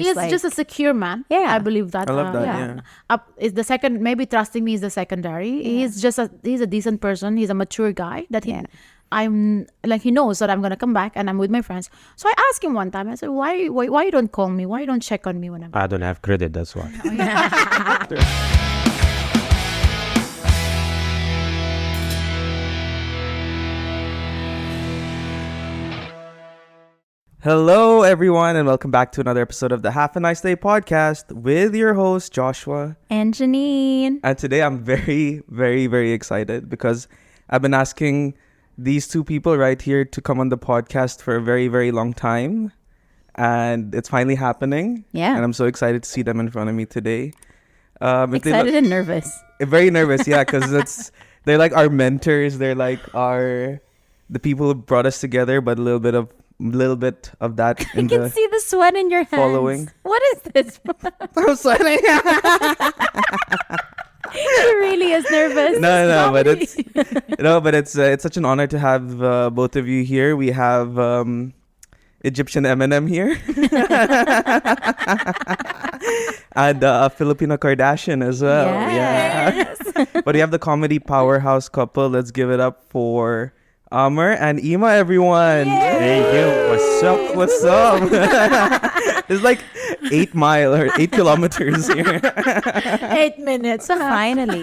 He's just a secure man. Yeah. I believe that. I love that. Yeah. Is the second, maybe trusting me is the secondary. Yeah. He's a decent person. He's a mature guy that I'm like, he knows that I'm gonna come back and I'm with my friends. So I asked him one time. I said, why you don't call me? Why you don't check on me when I'm? I don't have credit, that's why. Hello, everyone, and welcome back to another episode of the Half a Nice Day podcast with your host, Joshua. And Janine. And today I'm very, very, very excited because I've been asking these two people right here to come on the podcast for a very, very long time. And it's finally happening. Yeah. And I'm so excited to see them in front of me today. Excited and nervous. Very nervous, yeah, because they're like our mentors. They're like the people who brought us together, but a little bit of that in I can the see the sweat in your hands. following. What is this? I'm sweating. She really is nervous. No, but it's such an honor to have both of you here. We have Egyptian Eminem here, and a Filipino Kardashian as well. Yes. Yeah. But we have the comedy powerhouse couple. Let's give it up for Amr and Imah, everyone. Thank you. What's up? It's like 8 kilometers here. 8 minutes. Finally.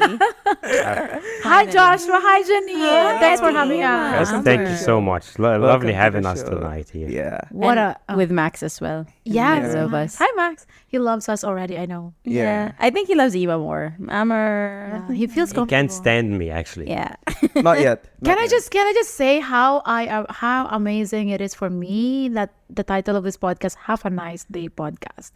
Hi, Joshua. Hi, Janine. Thanks for having us. Thank you so much. Lovely Welcome to having the us show. tonight here. Yeah. With Max as well. Yes. Both of us. Hi, Max. He loves us already. I know. Yeah. I think he loves Eva more. Amr. He feels He comfortable. can't stand me, actually. Yeah. Not yet. Can I just say how amazing it is for me that the title of this podcast, Have a Nice Day podcast.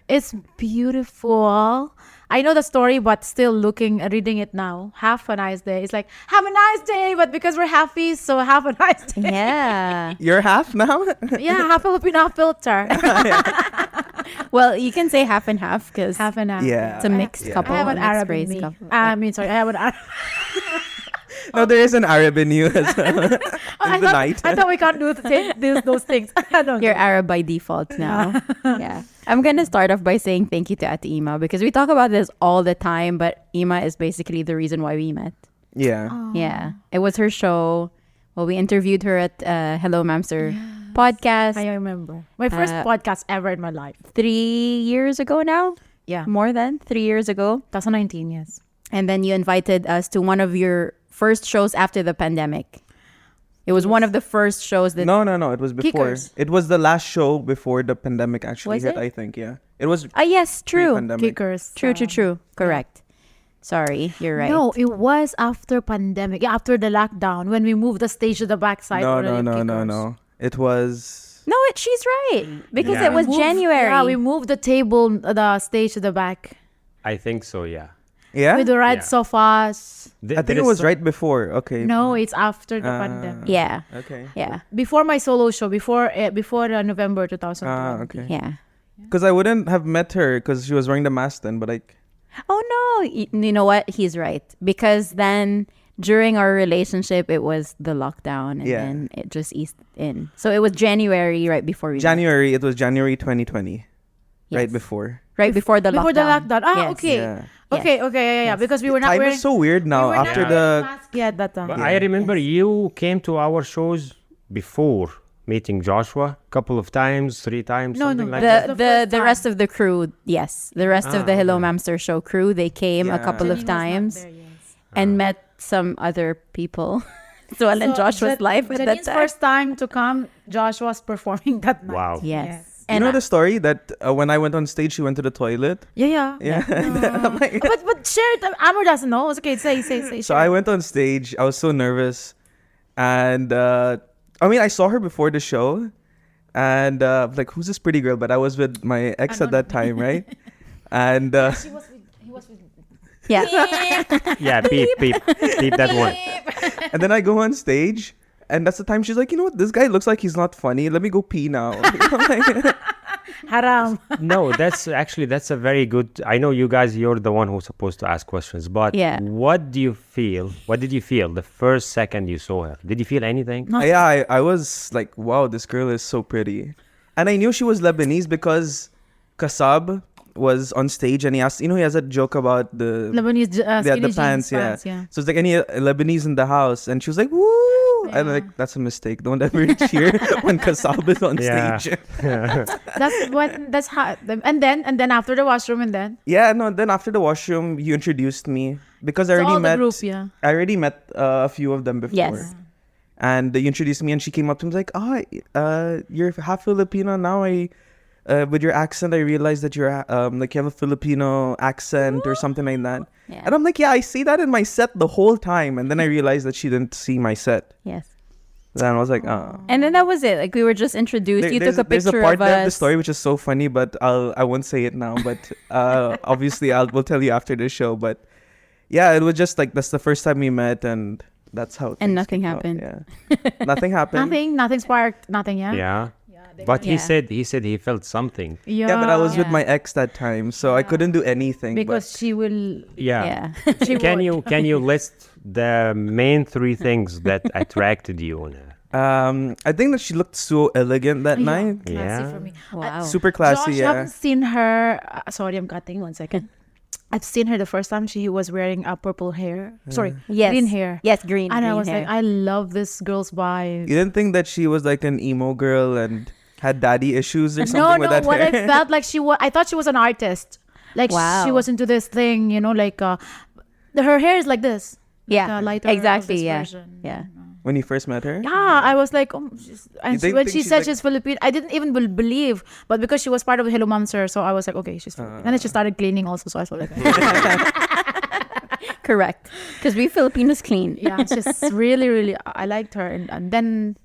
It's beautiful. I know the story, but still reading it now. Have a nice day. It's like, have a nice day, but because we're happy, so have a nice day. Yeah. You're half now? Yeah, half Filipino, half filter. Well, you can say half and half because Half and half. Yeah. it's a mixed Yeah. couple. I have an a mixed Arab in race me. couple. I have an Arab. No, there is an Arab in you as well. In the night. I thought we can't do those things. I don't You're know. Arab by default now. Yeah. I'm going to start off by saying thank you to Ate Imah because we talk about this all the time, but Imah is basically the reason why we met. Yeah. Yeah. It was her show. Well, we interviewed her at Hello Mamster podcast I remember. My first podcast ever in my life. 3 years ago now. Yeah. More than 3 years ago. 2019, yes. And then you invited us to one of your first shows after the pandemic. It was one of the first shows that... No. It was before. Kickers. It was the last show before the pandemic actually Was hit, it? I think. Yeah. It was yes, true. pre-pandemic. Kickers. True. Correct. Sorry, you're right. No, it was after pandemic. Yeah, after the lockdown when we moved the stage to the backside. No. It was... No, she's right. Because Yeah. it was January. Yeah, we moved the stage to the back I think so, yeah. Yeah? with the red Yeah. sofas. I think it was right before. Okay. No, it's after the pandemic. Yeah. Okay. Yeah. Before my solo show, before November 2020. Okay. Yeah. Because I wouldn't have met her because she was wearing the mask then, but like... Oh, no. You know what? He's right. Because then during our relationship, it was the lockdown and Yeah. then it just eased in. So it was January right before we met. It was January 2020. Right Yes. before. Right before the Before lockdown. the lockdown. Ah, Yes. okay. Yeah. Okay, yeah. Because we were not Time wearing... is so weird now we were after not the... wearing mask yet that time. But I remember you came to our shows before meeting Joshua a couple of times, 3 times, No, something no. like that. The rest of the crew, yes. The rest of the Hello Mamster show crew, they came a Yeah. couple of Janine was not times there, yes. and met some other people. So in Joshua's life at that Janine's time. first time to come, Josh was performing that night. Wow. Yes. You And know the story that when I went on stage, she went to the toilet? Yeah. Yeah. But share it. Amr doesn't know. It's okay. Say. So I went on stage. I was so nervous. And I saw her before the show. And like, who's this pretty girl? But I was with my ex at that time, right? And He was with yeah. Yeah, beep that one. and then I go on stage. And that's the time she's like, you know what? This guy looks like he's not funny. Let me go pee now. Haram. No, that's a very good. I know you guys, you're the one who's supposed to ask questions, but Yeah. what did you feel the first second you saw her? Did you feel anything? I was like, wow, this girl is so pretty. And I knew she was Lebanese because Kasab was on stage and he asked, he has a joke about the Lebanese skinny the jeans pants, pants, yeah. So it's like any Lebanese in the house, and she was like, "Woo!" And Yeah. like that's a mistake. Don't ever cheer when Kasab is on Yeah. stage. That's how. And then after the washroom, and then Yeah, no. Then after the washroom, you introduced me because I so already all met. the group, yeah. I already met a few of them before. Yes. And you introduced me, and she came up to me like, "Oh, you're half Filipino now. With your accent, I realized that you're like you have a Filipino accent or something like that." Yeah. And I'm like, "Yeah, I see that in my set the whole time." And then I realized that she didn't see my set. Yes. Then I was like, "Oh." And then that was it. Like we were just introduced. You took a There's a picture part of there of the us. story which is so funny, but I won't say it now. But obviously, we'll tell you after the show. But yeah, it was just like that's the first time we met, and that's how. And things nothing kicked off. happened. Yeah, nothing happened. Nothing sparked, nothing, yeah. Yeah. But Yeah. he said he felt something. Yeah, but I was with Yeah. my ex that time, so I couldn't do anything. Because she will. Yeah. Yeah. She Can would. you list the main 3 things that attracted you on her? I think that she looked so elegant that night. Classy Yeah. for me. Wow. Super classy, Josh, yeah. haven't seen her. Sorry, I'm cutting 1 second. I've seen her the first time she was wearing a purple hair. Sorry, Yes. green hair. Yes, green. And I green was hair. like, I love this girl's vibe. You didn't think that she was like an emo girl and had daddy issues or something No, with no. that What hair? I felt like I thought she was an artist. Like Wow. she was into this thing, like her hair is like this. Yeah, Like a lighter of exactly. this Yeah, version. yeah. When you first met her? Yeah, I was like, and didn't when think she she's said like- she's Filipino, I didn't even believe. But because she was part of Hello Mamser, so I was like, okay, she's Filipino. And then she started cleaning also, so I was like, Correct. Because we Filipinos clean. yeah, it's just really, really, I liked her. And then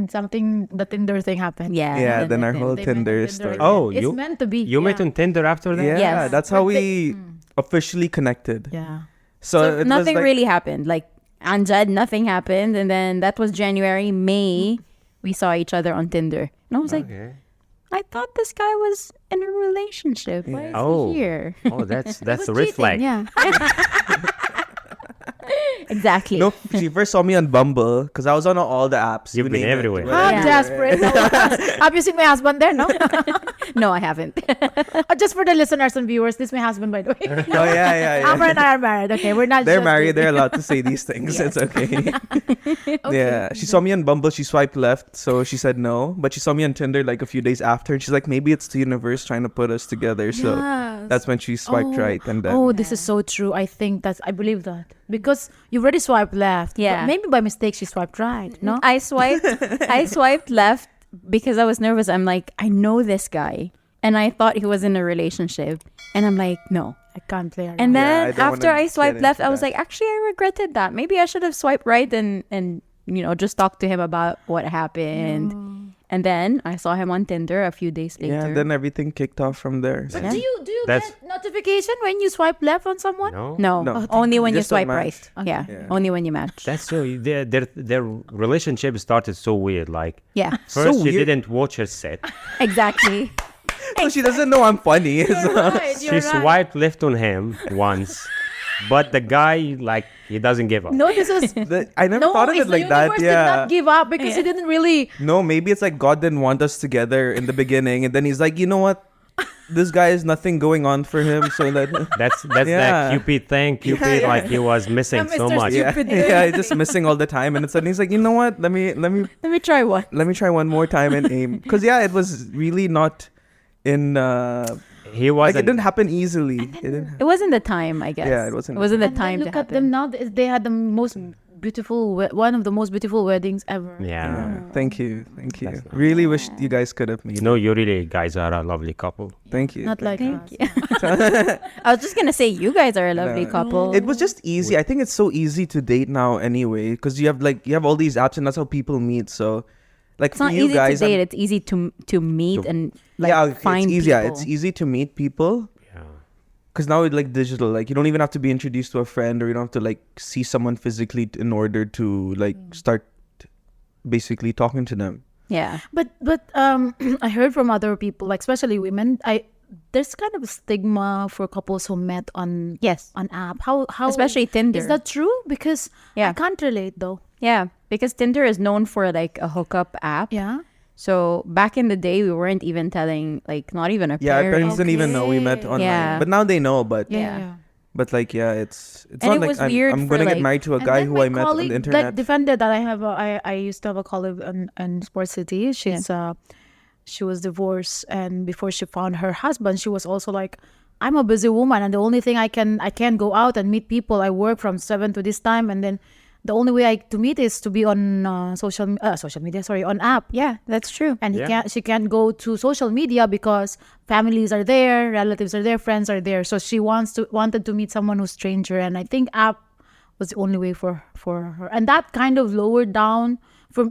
something, the Tinder thing happened. Yeah. Yeah, then our then- whole They met on Tinder Tinder story. again. Oh, it's you- meant to be. You met on Tinder after that? Yeah, Yes. that's how But we officially connected. Yeah. So, So it nothing was like, really happened. Like Anjad, nothing happened, and then that was January. May, we saw each other on Tinder, and I was like, Okay. I thought this guy was in a relationship. Why is Oh. he here? Oh, that's It was a red cheating, flag. Yeah. Exactly. No, she first saw me on Bumble because I was on all the apps. You've you been name it. everywhere. How Yeah. desperate. Have you seen my husband there? No. No, I haven't. Just for the listeners and viewers, this is my husband, by the way. Oh yeah. Amr and I are married. Okay, we're not. They're just married. dating. They're allowed to say these things. It's okay. Yeah. She saw me on Bumble. She swiped left, so she said no. But she saw me on Tinder like a few days after, and she's like, maybe it's the universe trying to put us together. So Yes. that's when she swiped right, and then Oh, this is so true. I believe that because you already swiped left. Yeah. But maybe by mistake she swiped right. No. I swiped left because I was nervous. I'm like, I know this guy, and I thought he was in a relationship, and I'm like, no. I can't play around. And Yeah, I then don't after wanna I swiped get left, into I was that. like, actually, I regretted that. Maybe I should have swiped right and just talk to him about what happened. And then I saw him on Tinder a few days later. yeah, then everything kicked off from there. But Yeah. do you That's- get notification when you swipe left on someone? No. No, No. only when you Just don't swipe right. match. Yeah, Yeah. only when you match. That's so their relationship started so weird. Like Yeah, first So she weird. didn't watch her set. exactly. So she doesn't know I'm funny. Right, She swiped left on him once, but the guy like he doesn't give up. No, this is. I never No, thought of it's it the like that. universe did Yeah. not give up because he didn't really. No, maybe it's like God didn't want us together in the beginning, and then He's like, you know what? This guy has nothing going on for him, so that That's Yeah. that Cupid thing. Cupid like he was missing so Mr. much. yeah, Stupid. yeah, he's just missing all the time, and suddenly he's like, you know what? Let me Let me try one. try one more time and aim, because yeah, it was really not in He like wasn't. it didn't happen easily. It didn't. It wasn't the time, I guess. Yeah, it wasn't. It wasn't the And then time to look at happen. them now. They had the most beautiful, one of the most beautiful weddings ever. Yeah. Thank you. That's nice. Really wish you guys could have made. No, you really guys are a lovely couple. Thank you. Not like Thank us. you. I was just gonna say you guys are a lovely No. couple. It was just easy. I think it's so easy to date now anyway, because you have all these apps, and that's how people meet. So, like It's for not you easy guys, to date. It's easy to meet To- and like yeah, find it's easy. people. Yeah, it's easy to meet people. Yeah. Because now it's like digital. Like you don't even have to be introduced to a friend, or you don't have to like see someone physically in order to like start basically talking to them. Yeah. But I heard from other people, like especially women, there's kind of a stigma for couples who met on Yes. on app. How Especially Tinder. is that true? Because Yeah. I can't relate though. Yeah, because Tinder is known for like a hookup app. Yeah. So back in the day, we weren't even telling, like, not even our Yeah, our parents. parents didn't even know we met Okay. online. Yeah. But now they know. But Yeah. like it's And not it like was weird I'm for, gonna get like- married to a And guy then who my I met on colleague, the internet. like, defended that I used to have a colleague in Sports City. She was divorced, and before she found her husband, she was also like, I'm a busy woman, and the only thing I can't go out and meet people. I work from 7 to this time, and then the only way to meet is to be on social media. Sorry, on app. Yeah, that's true. And Yeah. she can't go to social media because families are there, relatives are there, friends are there. So she wanted to meet someone who's stranger, and I think app was the only way for her. And that kind of lowered down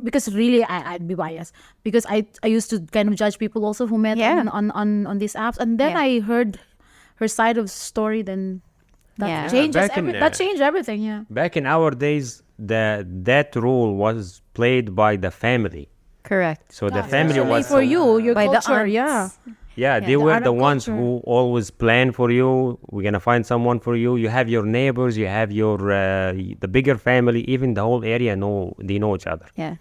because really I'd be biased because I used to kind of judge people also who met Yeah. on these apps, and then Yeah. I heard her side of the story. Then that Yeah. changes Back in, that changed everything. Yeah. Back in our days, that role was played by the family. Correct. So the family Especially was for your By the culture. aunts. Yeah. Yeah, they the were Arab the ones culture. who always plan for you. We're gonna find someone for you. You have your neighbors. You have your the bigger family. Even the whole area they know each other. Yeah.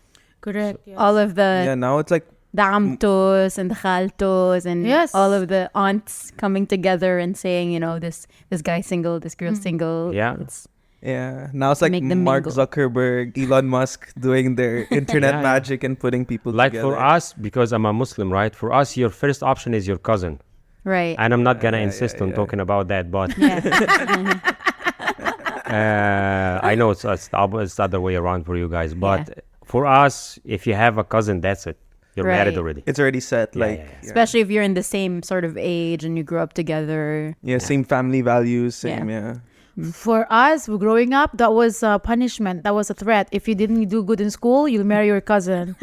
Correct. Yes. All of the Yeah, now it's like amtos and the khaltos and Yes. all of the aunts coming together and saying, this guy's single, this girl's single. Yeah. now it's like Make them Mark mingle. Zuckerberg, Elon Musk doing their internet Yeah. magic and putting people Like together. for us, because I'm a Muslim, right? For us, your first option is your cousin, Right. and I'm not gonna Yeah, insist on yeah. talking about that, but Yeah. I know it's the other way around for you guys. But for us, if you have a cousin, that's it. You're married Right. already. It's already set. Yeah, like yeah. Especially if you're in the same sort of age and you grew up together. same family values, same For us, growing up, that was a punishment. That was a threat. If you didn't do good in school, you'll marry your cousin.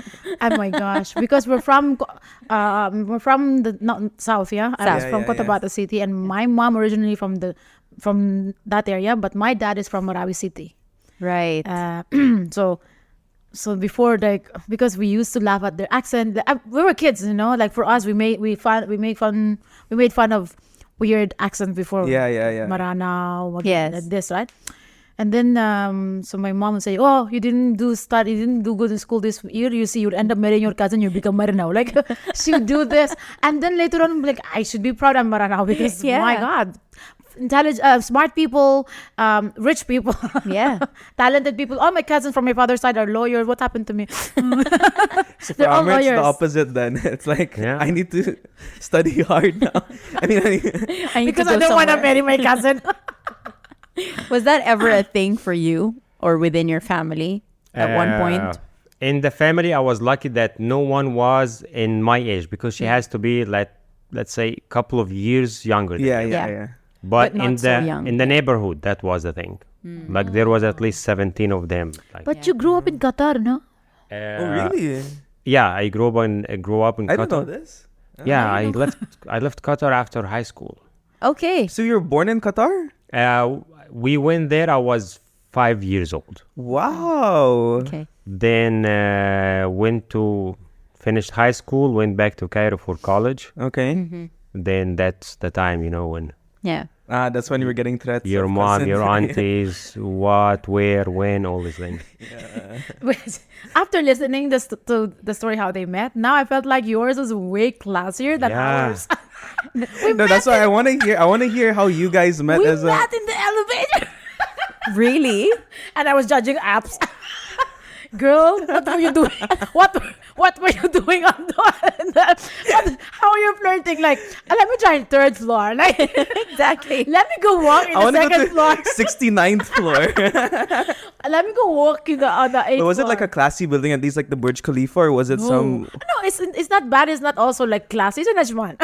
Oh my gosh! Because we're from the not south, yeah. I was South. from Yeah, yeah, Cotabato City, and my mom originally from that area, but my dad is from Marawi City. Right. So before, like, because we used to laugh at their accent, we were kids, like for us, we made fun of weird accents before. Yeah. Marana, Yes. this, right? And then, so my mom would say, "Oh, you didn't do good in school this year. You see, you'd end up marrying your cousin. You become Maranao." Like, she would do this, and then later on, like, I should be proud I'm Maranao because my God, smart people, rich people, Yeah. talented people. All my cousins from my father's side are lawyers. What happened to me? So They're for all Amr, it's the lawyers. opposite then. It's like, Yeah. I need to study hard now. I mean, I need Because to I go don't want to somewhere. marry my cousin. Was that ever a thing for you or within your family at one point? In the family, I was lucky that no one was in my age because she has to be like, let's say, a couple of years younger. Than me. yeah. But But not in so the young. in the neighborhood, that was the thing. Like there was at least 17 of them. Like, But you grew up in Qatar, no? Oh, really? Yeah, I grew up in I didn't know Qatar. this. Yeah, I left Qatar after high school. Okay. So you were born in Qatar? We went there. I was 5 years old. Wow. Okay. Then finished high school. Went back to Cairo for college. Okay. Then that's the time, when Yeah. That's when you were getting threats. your of mom, cousins. your aunties, what, where, when, all these things. After listening to the story how they met, now I felt like yours was way classier than Yeah. ours. No, that's why I want to hear. I want to hear how you guys met We as a. met in the elevator, Really? and I was judging apps. Girl, what were you doing? What were you doing on how are you flirting? Like, let me try third floor. Like, Exactly. let me go walk in I the want to second go floor. to 69th floor. Let me go walk in on the eighth But was it floor. like a classy building, at least like the Burj Khalifa, or was it some? No, it's not bad. It's not also like classy. It's a Najman.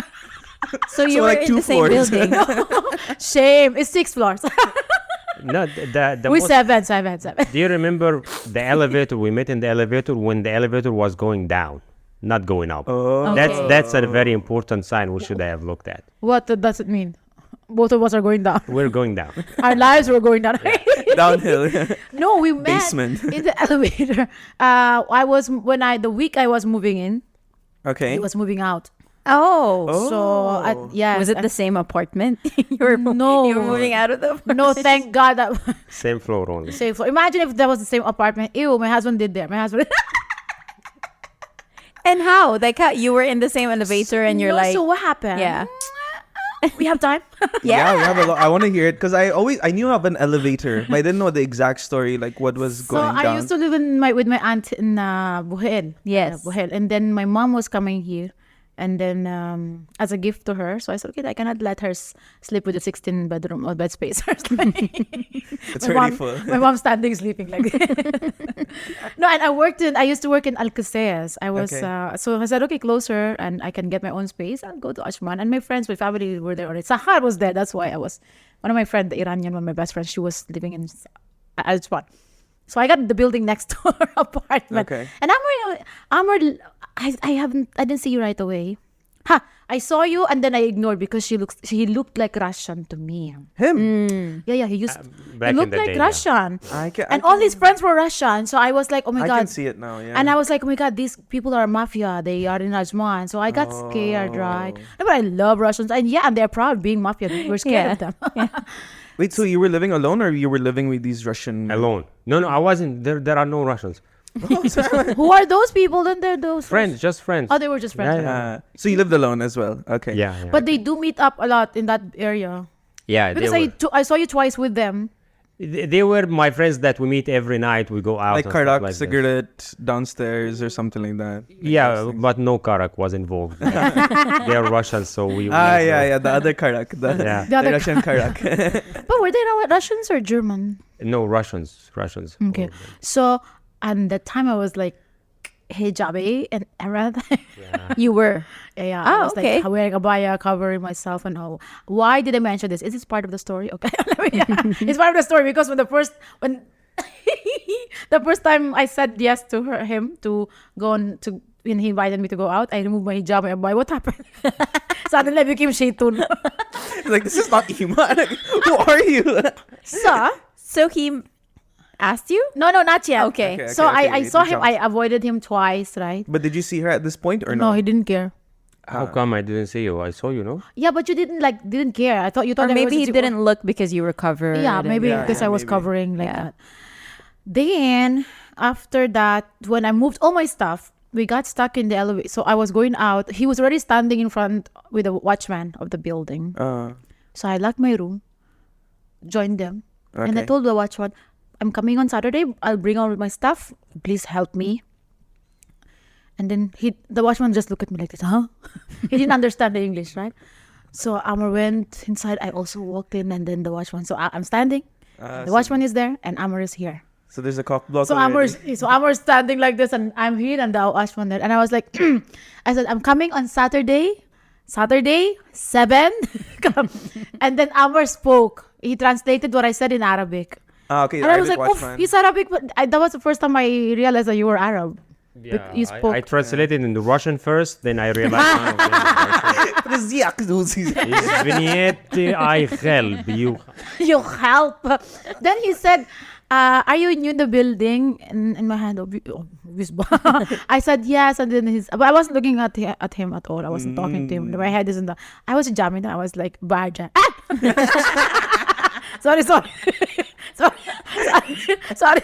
So you So, were like, in 2 the same floors. building. Shame. It's 6 floors. No, the We most- seven. Do you remember the elevator? We met in the elevator when the elevator was going down, not going up. Oh. That's a very important sign we should have looked at. What does it mean? Both of us are going down. We're going down. Our lives were going down. Downhill. No, we met Basement. in the elevator. The week I was moving in, Okay. he was moving out. Oh. Oh. Was it the same apartment? you were No. You were moving out of the No, thank God that Same floor only. safe. So imagine if that was the same apartment. Ew, my husband did there. My husband. And how? Like how you were in the same elevator and you're No, like, so what happened? yeah. We have time? Yeah, we have a lot. I want to hear it because I knew of an elevator, but I didn't know the exact story, like what was So going down. I used to live with my aunt in Buhel. Yes. Buhel. And then my mom was coming here. And then as a gift to her, so I said, okay, I cannot let her sleep with a 16 bedroom or bed space. It's my already mom, full. my mom standing sleeping like no, and I used to work in Alcaceres. I was Okay. so I said, okay, closer, and I can get my own space. I'll go to Ashman, and my friends, my family were there already. Sahar was there. That's why I was one of my friends, the Iranian one, my best friend. She was living in Ashman. So I got the building next to her apartment. Okay. And Amr, I didn't see you right away. I saw you and then I ignored because he looked like Russian to me. Him. Yeah, he back in looked the like day, yeah. Russian. And All his friends were Russian. So I was like, oh my I God. can see it now. Yeah. And I was like, oh my God, these people are mafia. They are in Ajman. So I got scared, right? No, but I love Russians. And they're proud of being mafia. We're scared of them. Wait, so you were living alone, or you were living with these Russian? Alone. No, I wasn't. There are no Russians. Who are those people? Then they're those Friends, just friends. Oh, they were just friends. Yeah. So you lived alone as well. Okay. Yeah. But they do meet up a lot in that area. Yeah, Because I saw you twice with them. they were my friends that we meet every night. We go out. Like and stuff Karak, like this. cigarette downstairs or something like that. Yeah, but no Karak was involved. They are Russians, so we. Yeah. The other Karak. Yeah. The other Russian Karak. But were they Russians or German? No, Russians. Okay. So, and that time I was like hijabi and everything. Yeah. you were. Yeah, Oh, I was okay. like wearing a abaya, covering myself and all. Why did I mention this? Is this part of the story? Okay. It's part of the story because when the first time I said yes to him to go on to when he invited me to go out, I removed my hijab and abaya. What happened? Suddenly I became Shaytun. Like, this is not Imah. Like, who are you? So he asked you? No, not yet. Okay. So I saw him. jumped. I avoided him twice, right? But did you see her at this point or No, no? he didn't care. How come I didn't see you? I saw you, no? Yeah, but you didn't care. I thought you thought Or that maybe he was- didn't look because you were covered. Yeah, and- maybe Yeah, because yeah, I was maybe. covering like Yeah. that. Then after that, when I moved all my stuff, we got stuck in the elevator. So I was going out. He was already standing in front with the watchman of the building. So I locked my room, joined them, and I Okay. told the watchman, "I'm coming on Saturday. I'll bring all my stuff. Please help me." And then the watchman just looked at me like this, huh? He didn't understand the English, right? So Amr went inside. I also walked in, and then the watchman. So I'm standing. The watchman is there, and Amr is here. So there's a cock block. So already. Amr's standing like this, and I'm here, and the watchman there. And I was like, I said, "I'm coming on Saturday, 7." And then Amr spoke. He translated what I said in Arabic. Okay. And I was like, Arabic "Oof, watchman. he's Arabic." But that was the first time I realized that you were Arab. Yeah, you spoke. I translated into Russian first, then I realized. Извините, I help you. You help. Then he said, "Are you new in the building?" In my hand, I said yes, and then but I wasn't looking at him at all. I wasn't talking to him. My head isn't. I was jamming. I was like, "Baja." Sorry.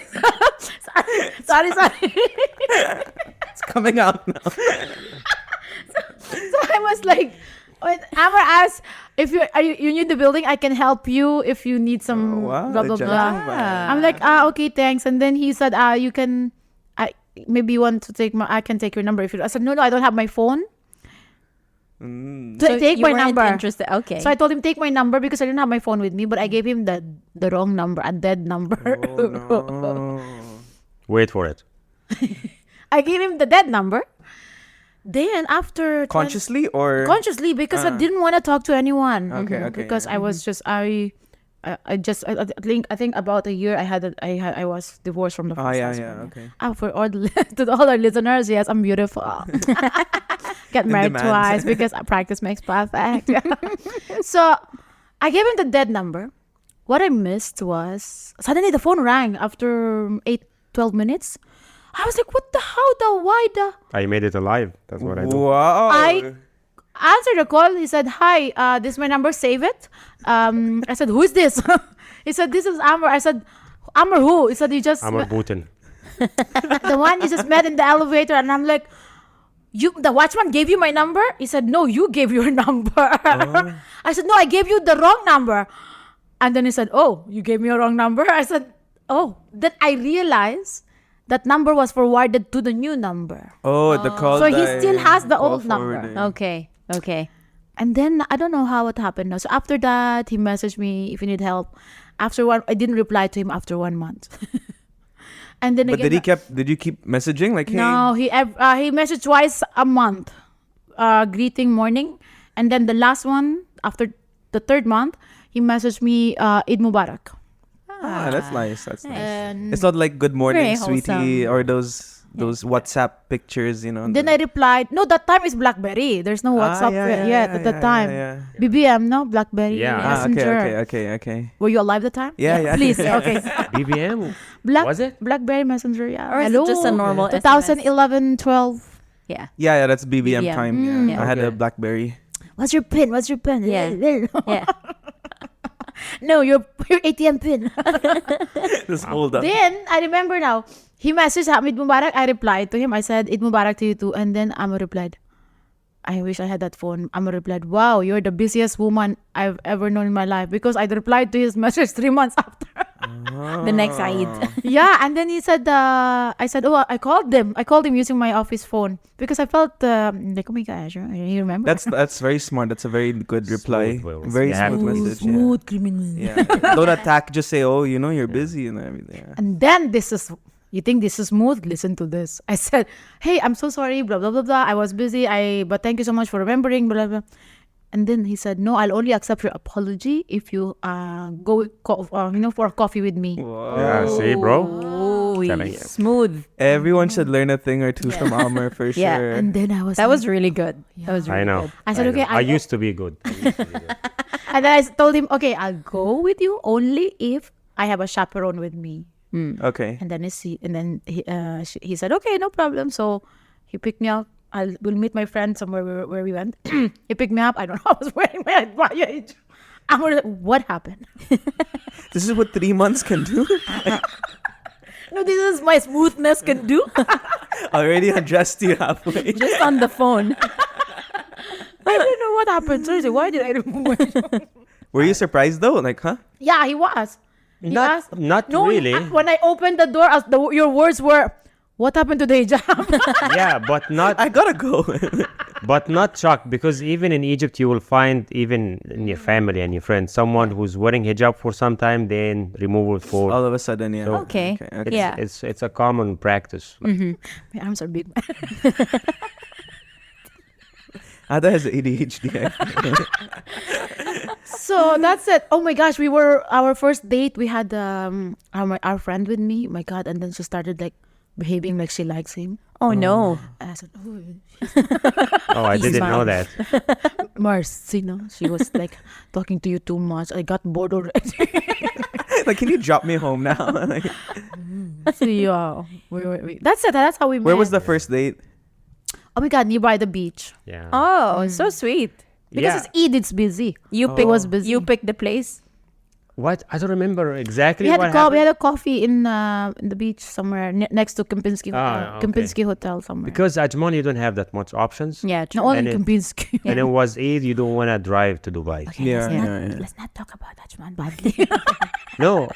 It's coming out now. So I was like, when Amr asked if you new in the building, I can help you if you need some Wow, blah the blah blah. gentleman. I'm like, okay, thanks. And then he said, you can, maybe you want to I can take your number if you. I said, no, I don't have my phone. So Take you my weren't number. Interested. Okay. So I told him take my number because I didn't have my phone with me, but I gave him the wrong number, a dead number. Oh, no. Wait for it. I gave him the dead number. Then after Consciously or consciously because I didn't want to talk to anyone. Okay, okay, Because I was just I think about a year I was divorced from the first yeah, husband. okay. For all to all our listeners, yes, I'm beautiful. Get married demand. twice because practice makes perfect. So I gave him the dead number. What I missed was suddenly the phone rang after 12 minutes. I was like, what the why the I made it alive. That's what I do. Wow. I answered the call. He said, "Hi, this is my number. Save it." I said, "Who is this?" He said, "This is Amr." I said, "Amr who?" He said, "You just Amr Putin. the one you just met in the elevator." And I'm like, the watchman gave you my number? He said, no, you gave your number. I said, no, I gave you the wrong number. And then he said, oh, you gave me a wrong number? I said, oh. Then I realized that number was forwarded to the new number. Oh, the call. So he still has the call old number. forwarding. Okay. And then I don't know how it happened now. So after that, he messaged me if you need help. I didn't reply to him after 1 month. And then But again, did you keep messaging like, hey? no, he messaged twice a month, greeting morning, and then the last one after the third month, he messaged me Eid Mubarak. That's nice. That's nice. And It's not like good morning, Very sweetie, wholesome. or those WhatsApp pictures, you know. then I replied, no, that time is BlackBerry. There's no WhatsApp yet at the time. Yeah. BBM, no, BlackBerry Yeah. Messenger. Okay. Were you alive at the time? Yeah. Please, okay. BBM? Was it? BlackBerry Messenger, yeah. Or is it just a normal SMS? 2011, 12. Yeah. Yeah, that's BBM BBM. time. Yeah. I had a Okay. BlackBerry. What's your pin? Yeah. Yeah. No, your ATM pin. Just hold up. Then I remember now. He messaged Eid Mubarak. I replied to him. I said Eid Mubarak to you too. And then Amr replied, I wish I had that phone. Amr replied, wow, you're the busiest woman I've ever known in my life, because I replied to his message 3 months after. The next Eid. Yeah, and then he said, I said, oh, I called him. I called him using my office phone because I felt like, oh my gosh, you remember? That's very smart. That's a very good reply. Smooth, well, Very you have smooth to. message. Smooth criminal. Yeah. Don't attack. Just say, oh, you're busy and everything. Yeah. And then you think this is smooth? Listen to this. I said, hey, I'm so sorry, blah, blah, blah, blah. I was busy. But thank you so much for remembering, blah, blah. And then he said, no, I'll only accept your apology if you go for a coffee with me. Yeah, see, bro? Oh, Telling you. smooth. Everyone should learn a thing or two from Amr for Yeah. sure. And then I was That was really good. That was really I know. good. I said, okay, I used to be good. And then I told him, okay, I'll go with you only if I have a chaperone with me. Okay. And then he said, okay, no problem. So he picked me up. We'll meet my friend somewhere where we went. He picked me up. I don't know. I was wearing my age. What happened? This is what 3 months can do. No, this is my smoothness can do. Already undressed you halfway. Just on the phone. I don't know what happened. Seriously, why did I remove my Were you surprised though? Like, huh? Yeah, he was. He asked. Not No, really. when I opened the door, your words were, what happened to the hijab? Yeah, but not I gotta go. but not shocked, because even in Egypt you will find, even in your family and your friends, someone who's wearing hijab for some time, then remove it for. All of a sudden, yeah. Okay. Yeah. It's a common practice. My arms are big. Ada has ADHD. So that's it. Oh my gosh, our first date. We had our friend with me. My God, and then she started like behaving like she likes him. Oh, no. I said, oh, Oh, I didn't know smiled. that. Mercy, no. She was like talking to you too much. I got bored already. Like, can you drop me home now? Like, So that's it. That's how we met. where was the first date? Oh my God, nearby the beach. Yeah. Oh, so sweet. Because Yeah. it's Eid, it's busy. You was busy. You picked the place. What? I don't remember exactly We had what we happened. had a coffee in the beach somewhere next to Kempinski Hotel. okay. Kempinski Hotel somewhere. Because Ajman, you don't have that much options. Yeah, true. no, only and it- Kempinski. And it was Eid, you don't want to drive to Dubai. Yeah, let's, yeah. let's not talk about Dutchman badly. No.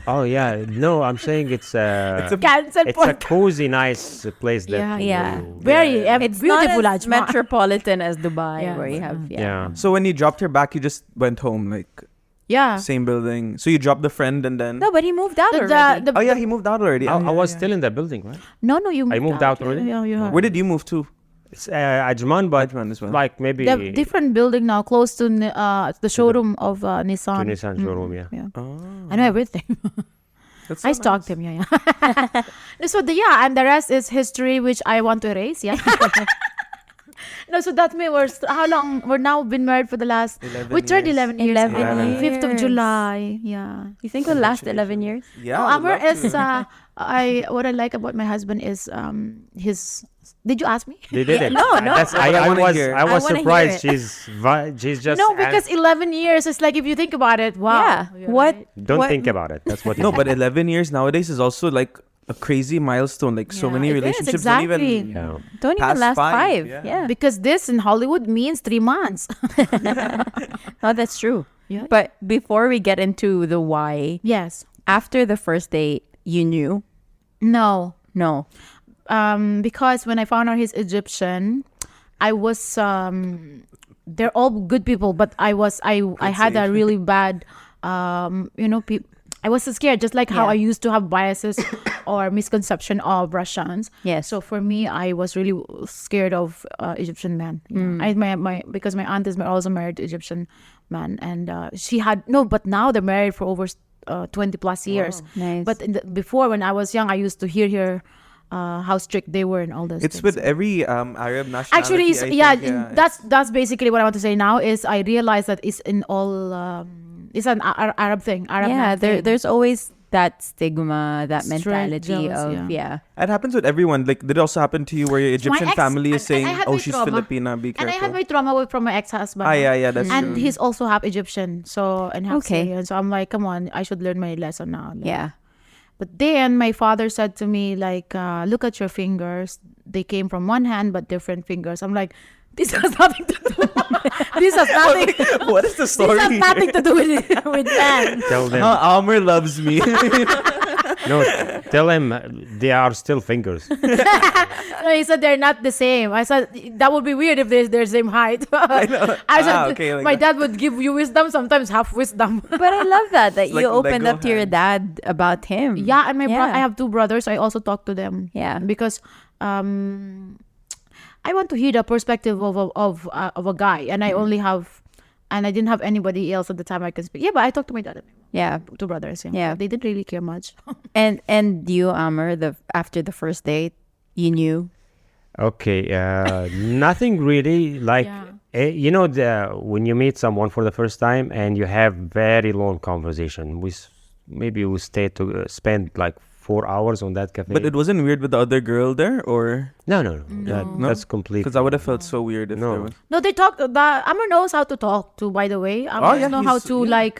Oh, yeah. No, I'm saying it's Cancel it's a cozy, nice place that Yeah. very It's beautiful not as Ajman. metropolitan as Dubai, Yeah. where you have Yeah. So when you dropped her back, you just went home, like Yeah. same building. So you dropped the friend and then. No, but he moved out The- already. the- Oh yeah, he moved out already. I, Oh, I yeah, was yeah. still in the building, right? No, you moved, I moved out already? Yeah, you have. Where did you move to? It's Ajman, but Ajman as well. like maybe They have different building now, close to the showroom of Nissan. to Nissan showroom, yeah. Yeah. Oh, I know everything. that's I so stalked him. Yeah. So and the rest is history, which I want to erase. Yeah. No, so that means how long we're now been married for the last. 11 We turned years. 11 years. 11 on 5th of years. July. Yeah. You think it'll last 11 years? Yeah. Oh, I would Amr love is to. what I like about my husband is his. Did you ask me? They did it. No, no. That's what I wanna hear. I was I wanna surprised. hear She's just No, because 11 years is like if you think about it. Wow. Yeah. You're What? right. don't what- think about it. That's what. No, but 11 years nowadays is also like a crazy milestone. Like so Yeah, many it is, relationships don't exactly. even Yeah. Don't even past last 5. Yeah. Yeah. Because this in Hollywood means 3 months. Oh, that's true. Yeah. But before we get into the why, Yes. after the first date, you knew? No. No. Because when I found out he's Egyptian, I was they're all good people, but I had a save. really bad I was so scared, just like how Yeah. I used to have biases or misconception of Russians. Yes. So for me, I was really scared of Egyptian men. I because my aunt is also married to Egyptian man, and she had but now they're married for over 20 plus years. Nice. But before, when I was young, I used to hear how strict they were and all those It's things. with every Arab nationality. Actually, I think, that's basically what I want to say now. Is I realize that it's in all it's an Arab thing. Arab yeah, man thing. there's always that stigma, that Straight mentality jealous, of yeah. yeah. It happens with everyone. Like, did it also happen to you where your Egyptian ex- family is and saying, I had "Oh, my she's trauma. Filipina, be And careful." I had my trauma from my ex-husband. yeah, that's And true. he's also half Egyptian, and half Okay. Syrian. So I'm like, come on, I should learn my lesson now. Like, Yeah. But then my father said to me, like, look at your fingers. They came from one hand, but different fingers. I'm like, this has nothing to do. This has nothing. What is the This story? has nothing to do with men. Tell them. Amr loves me. No, tell him they are still fingers. No, he said they're not the same. I said that would be weird if they're the same height. I said okay, like my that. dad would give you wisdom, sometimes half wisdom. But I love that you like opened Lego up to your hands. dad about him. Yeah, and Yeah. I have 2 brothers. I also talk to them. Yeah. Because I want to hear the perspective of a guy, and I didn't have anybody else at the time I could speak. Yeah, but I talked to my dad and Yeah. 2 brothers. Yeah. They didn't really care much. And you, Amr, after the first date, you knew? Okay, nothing really. Like, Yeah. when you meet someone for the first time and you have very long conversation, maybe we stay to spend like 4 hours on that cafe. But it wasn't weird with the other girl there, or no. No? That's complete. because I would have felt so weird if No. there was. No, they talk. Amr knows how to talk too. By the way, Amr yeah, know how he's- to yeah. like.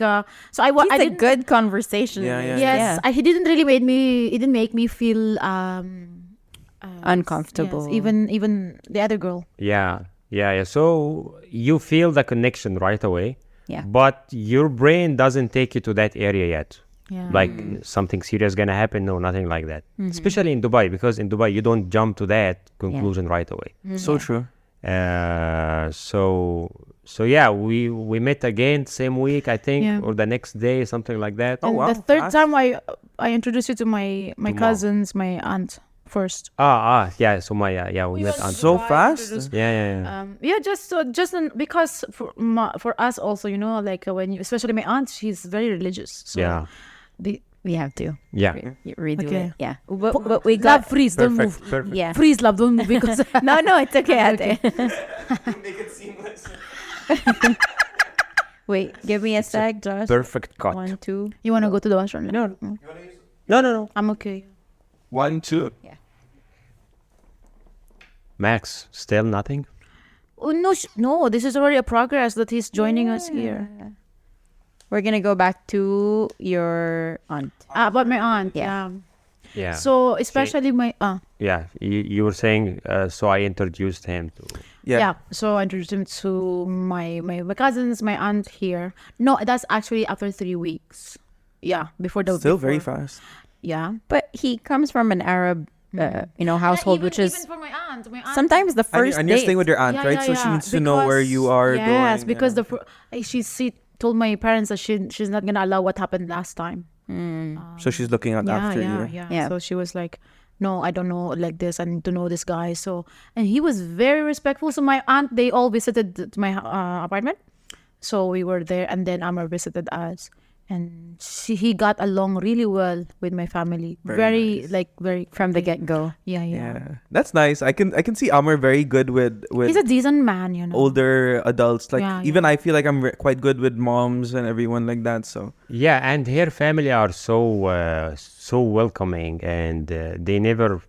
So I It's a didn't. good conversation. Yeah, yeah. Yes, he didn't really make me. It didn't make me feel Uncomfortable. Yes, even the other girl. Yeah. So you feel the connection right away. Yeah. But your brain doesn't take you to that area yet. Yeah. Like something serious gonna happen. No, nothing like that. Especially in Dubai, because in Dubai you don't jump to that conclusion right away. So true. So yeah, we met again same week, I think, Yeah. or the next day, something like that. Oh, And wow, the third fast. time I introduced you to my mom. cousins, my aunt first. Yeah. So we met. So fast. Yeah. Because for us also, like especially my aunt, she's very religious. So Yeah. We have to Yeah. redo Okay. it. Yeah. But we got... Love, freeze, don't move. Perfect. Yeah. Freeze, love, don't move because No, it's okay, Ate. Make it seamless. Wait, give me a sec, Josh. Perfect cut. 1, 2. you want to go to the washroom. No. I'm okay. 1, 2. Max, still nothing. Oh, no, this is already a progress that he's joining us here. We're gonna go back to your aunt. About my aunt. Yeah. Yeah. So especially my Yeah. You were saying. So I introduced him to. yeah. So I introduced him to my cousins, my aunt here. No, that's actually after 3 weeks. Yeah, before the Still very before- fast. Yeah. But he comes from an Arab, household, which is even for my aunt. sometimes the And first you're date. staying with your aunt, right? So she needs to know where you are going. Yes, because yeah. she told my parents that she's not gonna allow what happened last time. So she's looking out after you. Yeah. So she was like, no, I don't know like this. I need to know this guy. So, and he was very respectful. So my aunt, they all visited my apartment. So we were there, and then Amr visited us. And he got along really well with my family. Very Very from the get-go. yeah. Yeah, that's nice. I can see Amr very good with He's a decent man, older adults. Like Yeah, even I feel like I'm quite good with moms and everyone like that. So Yeah, and her family are so welcoming, and they never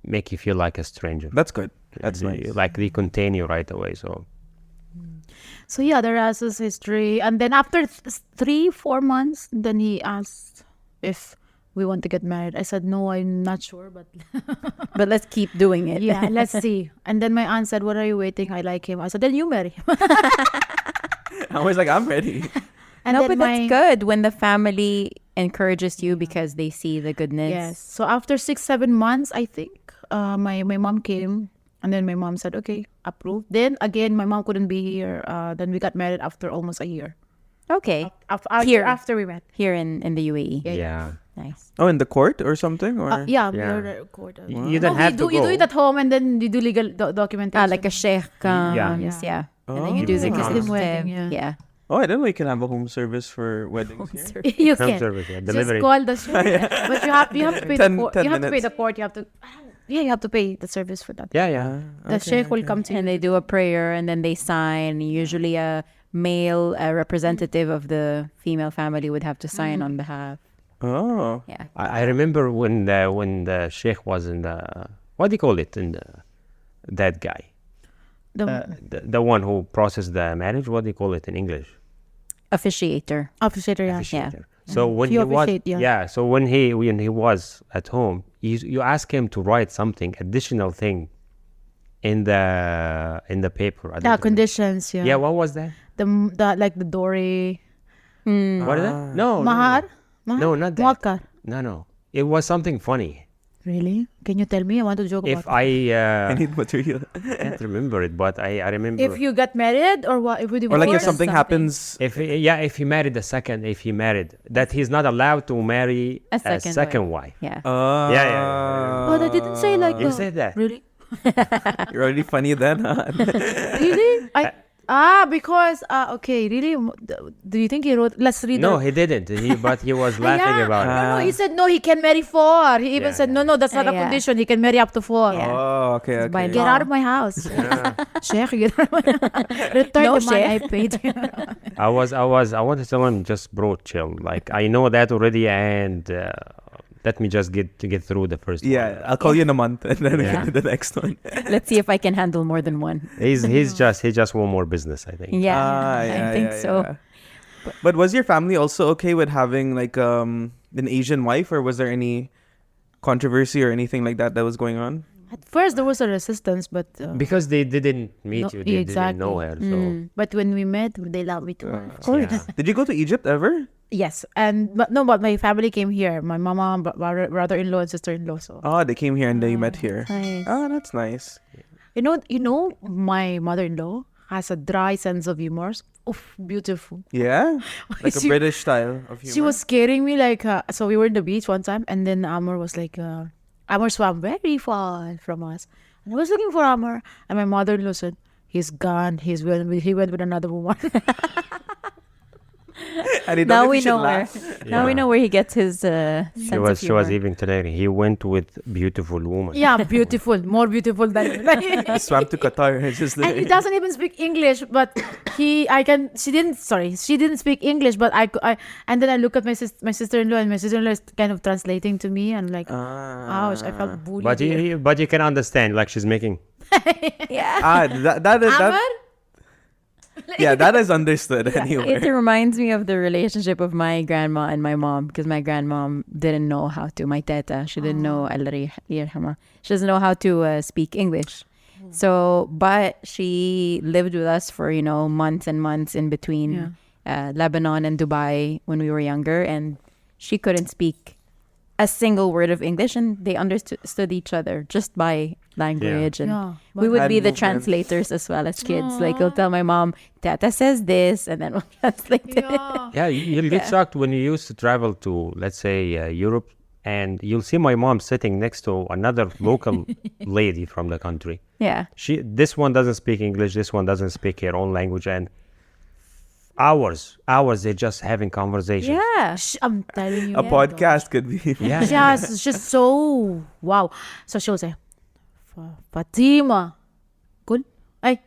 make you feel like a stranger. that's good. That's nice. Like they contain you right away. So yeah, the rest is history. And then after 3-4 months, then he asked if we want to get married. I said, no, I'm not sure, but But let's keep doing it. yeah, let's see. And then my aunt said, what are you waiting? I like him. I said, then you marry him. I was like, I'm ready. And No, then but that's good when the family encourages you because they see the goodness. Yes. So after 6-7 months, I think, my mom came, and then my mom said, okay, approved. Then again, my mom couldn't be here. Then we got married after almost a year. Okay. Here after we met. Here in the UAE. Yeah. Nice. Oh, in the court or something? Or Yeah, we Yeah. were recorded. You don't have to You go. do it at home, and then you do legal documentation. Like a sheikh comes. Yeah. Yeah. And then you Do do the the Muslim constructive. wedding. Yeah. Yeah. Oh, I didn't know you can have a home service for weddings here. You Home can service, yeah, just delivery. call the sheikh, but you have to pay 10 the court. You have to pay minutes. the court. You have to. Yeah, you have to pay the service for that. Yeah, yeah. The sheikh will come to you. And they do a prayer and then they sign. Usually a male representative of the female family would have to sign on behalf. Oh. Yeah. I remember when the sheikh was in the, what do you call it, in the, that guy, the one who processed the marriage. What do you call it in English? Officiator. Officiator, yeah. Officiator. So when You he was, officiate, yeah. So when he was at home, you ask him to write something additional thing in the paper. I don't Yeah, remember. conditions, yeah. Yeah, what was that? The like the Dori. What is that? No, Mahar? No, not that. Muakkar. No. It was something funny. Really? Can you tell me? I want to joke If about it. I need material. can't remember it, but I remember. If you got married or what? If we Or like if divorced? something happens. If he married if he married, that he's not allowed to marry A a second second wife. Yeah. Yeah. But I didn't say like You that. said that. Really? You're already funny then, huh? Really? Because okay, really? Do you think he wrote? Let's read. No, he didn't. But he was laughing Yeah. about it. No, he said no. He can marry 4. He even Yeah, said no. That's not a Yeah. condition. He can marry up to 4. Yeah. Oh, okay, by okay. Get out of my house, Sheikh. Get out of my return No, the money I Sheikh. paid. I want to tell him just bro, chill. Like I know that already, and let me just get through the first one. Yeah, I'll call you in a month and then Yeah. the next one. Let's see if I can handle more than one. He just want more business, I think. Yeah. Yeah, I think so. yeah. But was your family also okay with having like an Asian wife, or was there any controversy or anything like that was going on? At first, there was a resistance, but Because they didn't meet No, you, they didn't know her. So but when we met, they loved me too much. Of course. yeah. Did you go to Egypt ever? Yes, but my family came here. My mama, brother-in-law, and sister-in-law. So Oh, they came here and they met here. Nice. Oh, that's nice. you know, my mother-in-law has a dry sense of humor. Oof, beautiful. Yeah, like a She- British style of humor. She was scaring me like so we were in the beach one time, and then Amr was like Amr swam very far from us, and I was looking for Amr, and my mother-in-law said he's gone. He went with another woman. And you don't Now if we you should know where. laugh. Now we know where he gets his sense She of was humor. even today. He went with beautiful woman. Yeah, beautiful, more beautiful than. He swam to Qatar. It's just And he like, doesn't even speak English, but she didn't speak English, but and then I look at my sister-in-law, and my sister-in-law is kind of translating to me, and like, ouch, I felt bullied. But you can understand, like she's making. Yeah. that is Amr? that. Yeah, that is understood anyway. It reminds me of the relationship of my grandma and my mom, because my grandmom didn't know how to. My teta, she didn't know. Allah yarhamha. She doesn't know how to speak English. So, but she lived with us for months and months in between Lebanon and Dubai when we were younger, and she couldn't speak a single word of English, and they understood each other just by language. And Yeah, we would Hand be the movements. translators as well as kids. Like, we'll tell my mom, Tata says this, and then we'll translate it. Yeah, you'll get shocked when you used to travel to, let's say, Europe, and you'll see my mom sitting next to another local lady from the country. Yeah. This one doesn't speak English, this one doesn't speak her own language, and hours they're just having conversation. Yeah. I'm telling you. A podcast could be. Yeah. Yes, it's just so wow. So she'll say, Fatima, good.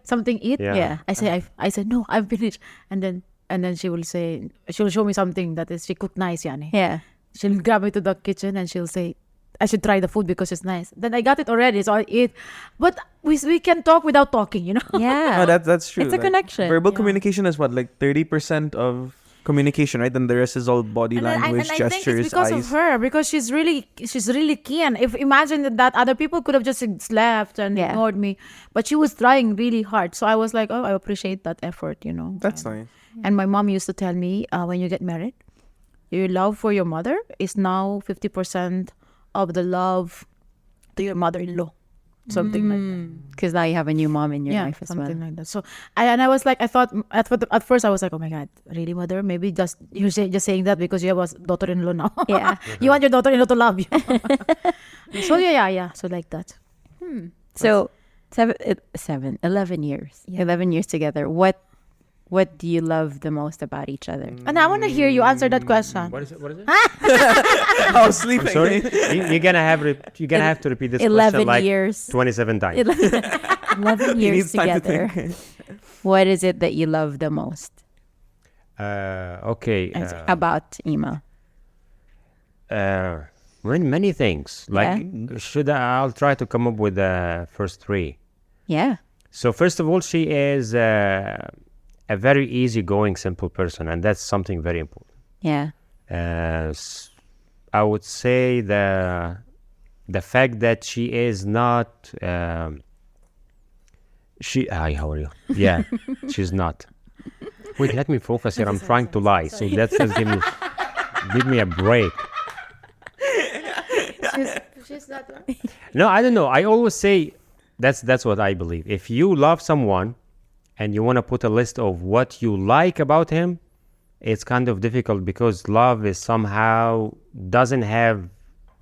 Something eat. Yeah. Yeah. I said no, I'm finished. And then she will say, she'll show me something that is she cooked nice, yani. Yeah. She'll grab me to the kitchen and she'll say, I should try the food because it's nice. Then I got it already, so I eat. But we can talk without talking, Yeah. No, that's true. It's a connection. Verbal communication is what, like 30% of communication, right? Then the rest is all body And language, I think gestures, it's because eyes. of her, because she's really keen. If imagine that other people could have just left and Yeah. ignored me, but she was trying really hard. So I was like, oh, I appreciate that effort, That's nice. And my mom used to tell me, when you get married, your love for your mother is now 50% of the love to your mother-in-law. Something like that. Because now you have a new mom in your life as well. something like that. So I was like, I thought at first I was like, oh my god, really, mother? Maybe just just saying that because you have a daughter-in-law now. Yeah. You want your daughter-in-law to love you. So yeah. So like that. So 11 years. Yeah. 11 years together. What do you love the most about each other? And I want to hear you answer that question. What is it? What is it? I was sleeping. I'm sorry. You're gonna have to repeat this 11 question like years. 27 times. 11 He years needs time to together. think. What is it that you love the most Okay. about Imah? Many things. Like, I'll try to come up with the first three. Yeah. So first of all, she is a very easygoing, simple person, and that's something very important. Yeah. I would say the fact that she is not. Hi, how are you? Yeah, she's not. Wait, let me focus here. I'm trying to lie, so let's just give me a break. She's not. No, I don't know. I always say that's what I believe. If you love someone and you want to put a list of what you like about him, it's kind of difficult because love is somehow doesn't have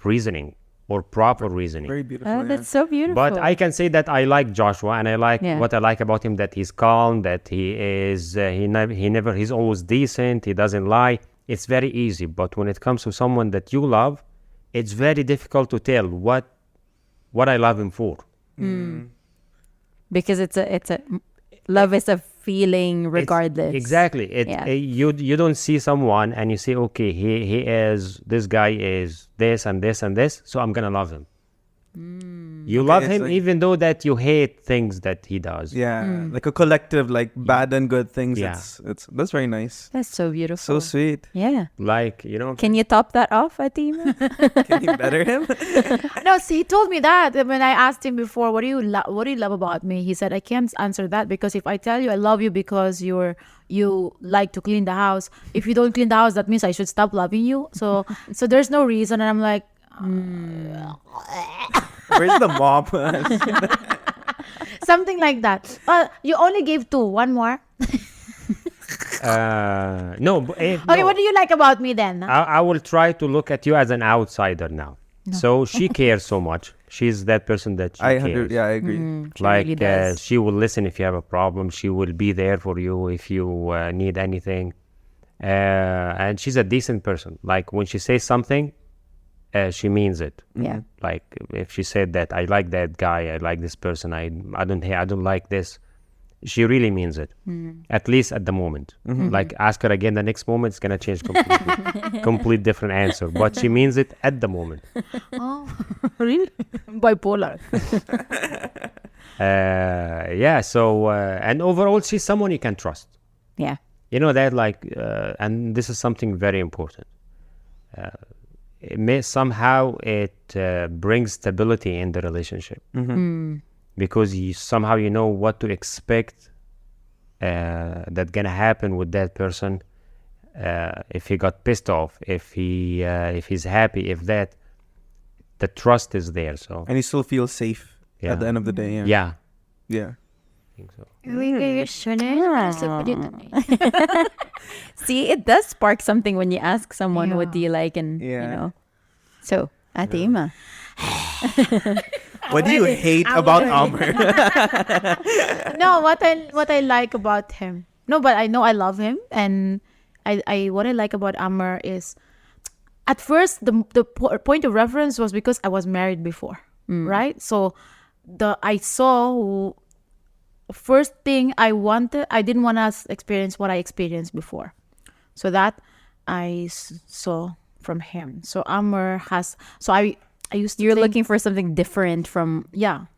reasoning or proper reasoning. Very beautiful. Oh, that's so beautiful. But I can say that I like Joshua, and I like what I like about him, that he's calm, that he is he's always decent, he doesn't lie. It's very easy. But when it comes to someone that you love, it's very difficult to tell what I love him for. Because it's a love is a feeling regardless. Exactly. You don't see someone and you say, okay, this guy is this and this and this, so I'm gonna love him. You love him like, even though that you hate things that he does. Yeah, like a collective, like bad and good things. Yeah. That's very nice. That's so beautiful. So sweet. Yeah. Like, Can you top that off, Atima? Can you better him? No, see, he told me that when I asked him before, what do you love about me? He said, I can't answer that because if I tell you I love you because you like to clean the house, if you don't clean the house, that means I should stop loving you. So there's no reason, and I'm like, Where's the mop? something like that. You only gave 2. One more. no. But, Okay, no. what do you like about me then? I will try to look at you as an outsider now. No. So she cares so much. She's that person that she cares. Yeah, I agree. Like really does. she will listen if you have a problem. She will be there for you if you need anything. And she's a decent person. Like when she says something, she means it. Yeah. Like if she said that I like that guy, I like this person, I don't like this, she really means it. At least at the moment. Like ask her again the next moment, it's gonna change completely. Complete different answer. But she means it at the moment. Oh, really? Bipolar. Yeah. So and overall, she's someone you can trust. Yeah. You know that, like, and this is something very important. It brings stability in the relationship because somehow you know what to expect that's gonna happen with that person. If he got pissed off, if he's happy, the trust is there. So And you still feel safe at the end of the day. Yeah. yeah. I think so. See, it does spark something when you ask someone, what do you like? And, Yeah. So, Atima. What do you hate about Amr? No, what I like about him. No, but I know I love him, and I what I like about Amr is, at first the point of reference was because I was married before, right? So I saw first thing I didn't want to experience what I experienced before, so that I saw from him. So Amr has. So I used to You're think, looking for something different from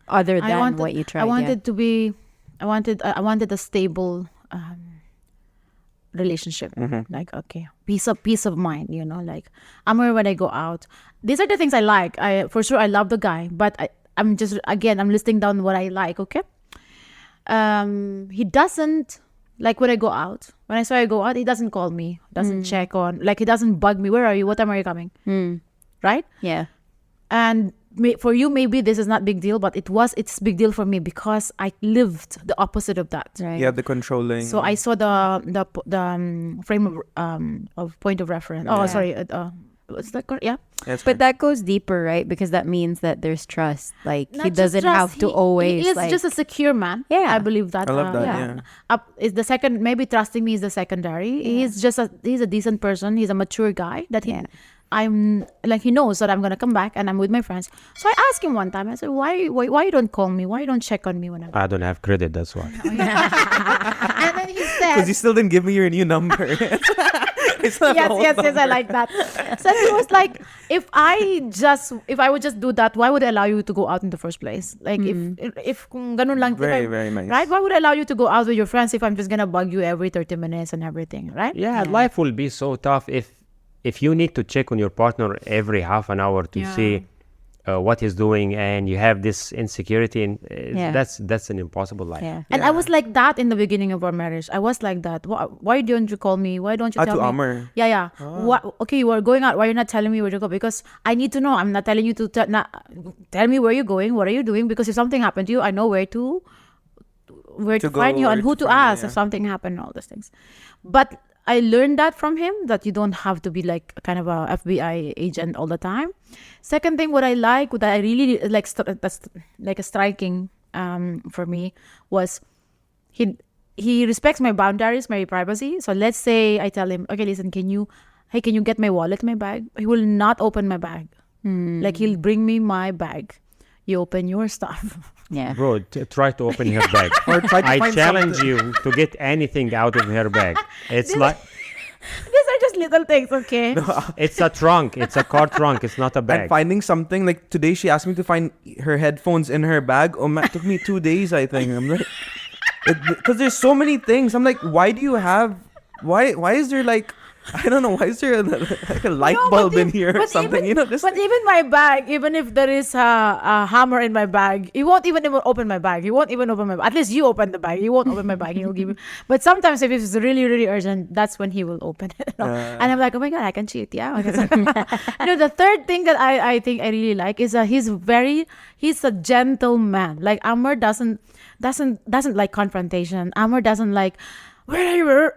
other than what you tried. I wanted to be. I wanted a stable relationship. Like, okay, peace of mind, you know, like Amr, when I go out, these are the things I like. For sure I love the guy, but I'm listing down what I like, okay? He doesn't, like, when I go out, he doesn't call me, doesn't check on, like, he doesn't bug me. Where are you? What time are you coming? Right? Yeah. And for you, maybe this is not big deal, but it's big deal for me because I lived the opposite of that. Right. Yeah, the controlling. So I saw the frame of point of reference. Oh, sorry. What's that? Yeah. But that goes deeper, right? Because that means that there's trust. Like, Not he just doesn't trust, have to always. He is like, just a secure man. Yeah. I believe that. I love that. Yeah. Is the second, maybe trusting me is the secondary. He's a decent person. He's a mature guy that I'm like, he knows that I'm gonna come back and I'm with my friends. So I asked him one time. I said, why you don't call me? Why you don't check on me when I'm? I don't have credit, that's why. And then he said, Because you still didn't give me your new number. It's not the whole yes, number. I like that. So he was like, if I would just do that, why would I allow you to go out in the first place? Like, if kung ganun lang, Very, very nice. right? Why would I allow you to go out with your friends if I'm just gonna bug you every 30 minutes and everything, right? Yeah, life will be so tough if you need to check on your partner every half an hour to see what he's doing, and you have this insecurity, and that's an impossible life. yeah. And I was like that in the beginning of our marriage. I was like that. Why don't you call me? Why don't you tell to me? Amr. Yeah. Okay, you are going out. Why you're not telling me where to go? Because I need to know. I'm not telling you to tell me where you're going. What are you doing? Because if something happened to you, I know where to find you and who to ask if something happened and all those things. But I learned that from him, that you don't have to be like kind of a FBI agent all the time. Second thing, what I really like, that's like a striking for me, was he respects my boundaries, my privacy. So let's say I tell him, okay, listen, can you get my wallet, my bag? He will not open my bag. Like, he'll bring me my bag. You open your stuff. Yeah. Bro, try to open her bag. Or try to I find challenge something. you to get anything out of her bag. It's like, These are just little things, okay? it's a trunk. It's a car trunk. It's not a And bag. finding something, like today she asked me to find her headphones in her bag. Oh man, it took me 2 days, I think. I'm like, because there's so many things. I'm like, why is there like, I don't know, why is there like a light bulb in here or something? But even my bag, even if there is a hammer in my bag, he won't even open my bag. He won't even open my bag. At least you open the bag. He won't open my bag. He'll give me. But sometimes if it's really, really urgent, that's when he will open it. And I'm like, oh my God, I can cheat. Yeah. The third thing that I think I really like is he's a gentleman. Like, Amr doesn't like confrontation. Amr doesn't like, where are you?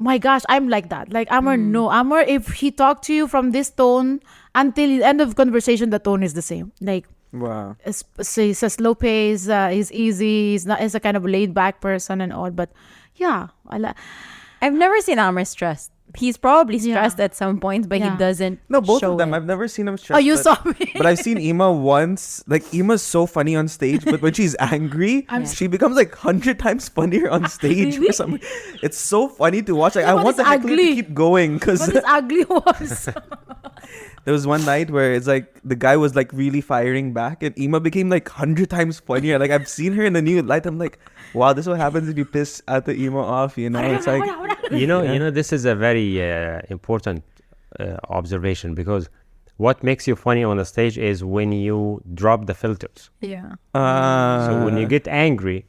My gosh, I'm like that. Like, Amr, no. Amr, if he talked to you from this tone until the end of conversation, the tone is the same. Like, wow. He's a slow pace. He's easy. He's a kind of laid back person and all. But yeah, I've never seen Amr stressed. He's probably stressed at some point, but he doesn't. No, both show of them. it. I've never seen him stressed. Oh, you saw me. But I've seen Imah once. Like, Imah's so funny on stage, but when she's angry, she becomes like 100 times funnier on stage. Really? For some, it's so funny to watch. Like, I But want the it's heckler to ugly. keep going, because But his ugly was. there was one night where it's like the guy was like really firing back, and Imah became like 100 times funnier. Like, I've seen her in the new light. I'm like, wow, this is what happens if you piss at the Imah off. It's like, You know, this is a very important observation, because what makes you funny on the stage is when you drop the filters. Yeah. So when you get angry,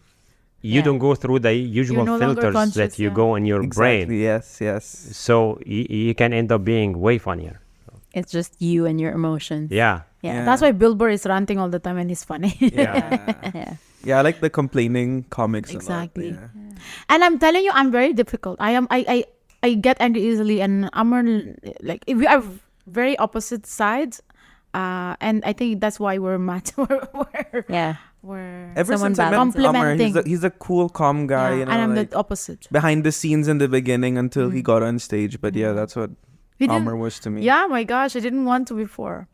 you don't go through the usual no longer filters conscious, that you go in your brain. exactly, yes. So you can end up being way funnier. It's just you and your emotions. Yeah. Yeah. That's why Bill Burr is ranting all the time and he's funny. Yeah. Yeah, I like the complaining comics. Exactly. A lot. Yeah. And I'm telling you, I'm very difficult. I get angry easily, and Amr, like, if we are very opposite sides, and I think that's why we're match. Yeah. We're Ever Someone since I met Amr, complimenting. he's a cool, calm guy. and I'm like, the opposite. behind the scenes in the beginning until he got on stage. But yeah, that's what He didn't- Amr was to me. Yeah, my gosh, I didn't want to before.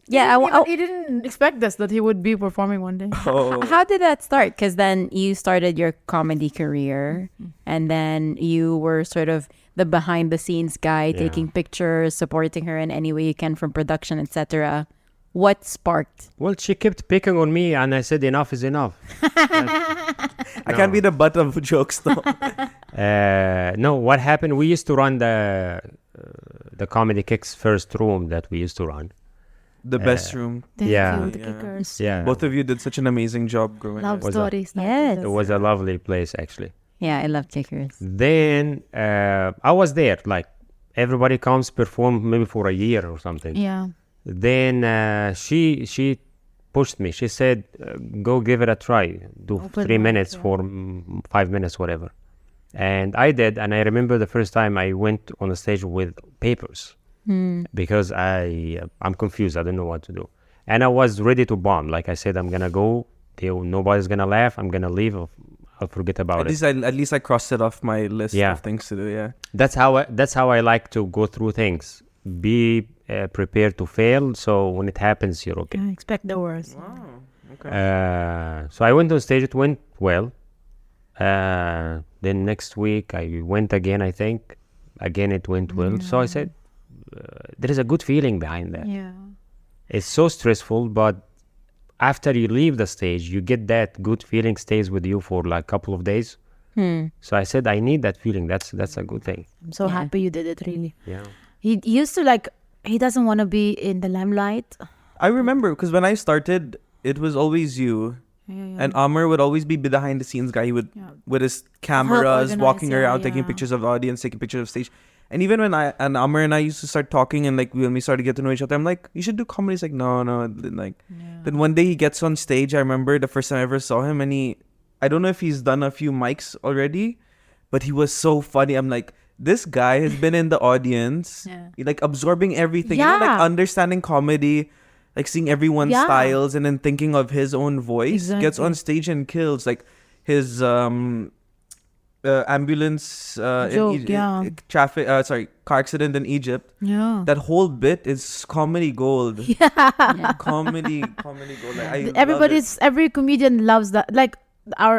Yeah. He didn't expect this, that he would be performing one day. Oh. How did that start? Because then you started your comedy career, and then you were sort of the behind the scenes guy, Yeah. taking pictures, supporting her in any way you can from production, etc. What sparked? Well, she kept picking on me, and I said, enough is enough. I can't be the butt of jokes though. No, what happened? We used to run the Comedy Kix first room that we used to run. The best room. Thank Yeah. you, the Yeah. kickers. Yeah, Both of you did such an amazing job growing Love up. Was stories. Yes. it was a lovely place actually. Yeah, I love kickers. Then I was there, like everybody comes perform maybe for a year or something. Yeah. Then she pushed me. She said, "Go give it a try. Do Open 3 mic, minutes yeah. for 5 minutes, whatever." And I did. And I remember the first time I went on the stage with papers because I'm confused. I don't know what to do. And I was ready to bomb. Like I said, I'm gonna go. Nobody's gonna laugh. I'm gonna leave. I'll forget about it. At least I crossed it off my list Yeah. of things to do. Yeah. That's how I like to go through things. Be prepared to fail, so when it happens, you're okay. Yeah, expect the worst. Wow. Okay. So I went on stage. It went well. Then next week I went again. I think again it went well. So I said, there is a good feeling behind that. Yeah. It's so stressful, but after you leave the stage, you get that good feeling stays with you for like a couple of days. So I said, I need that feeling. That's a good thing. I'm so happy you did it, really. Yeah. He used to he doesn't want to be in the limelight. I remember because when I started, it was always you. And Amr would always be behind the scenes guy. He would, with his cameras, walking organizer, around, taking pictures of the audience, taking pictures of stage. And even when Amr and I used to start talking, and like when we started to get to know each other, I'm like, you should do comedy. He's like, no. Then one day he gets on stage. I remember the first time I ever saw him, and I don't know if he's done a few mics already, but he was so funny. I'm like, this guy has been in the audience, like absorbing everything, you know, like Yeah. understanding comedy, like seeing everyone's Yeah. styles, and then thinking of his own voice. Gets Exactly. on stage and kills. Like his ambulance Joke, yeah. traffic car accident in Egypt. Yeah. That whole bit is comedy gold. Yeah. Comedy gold. Like, Every comedian loves that. Like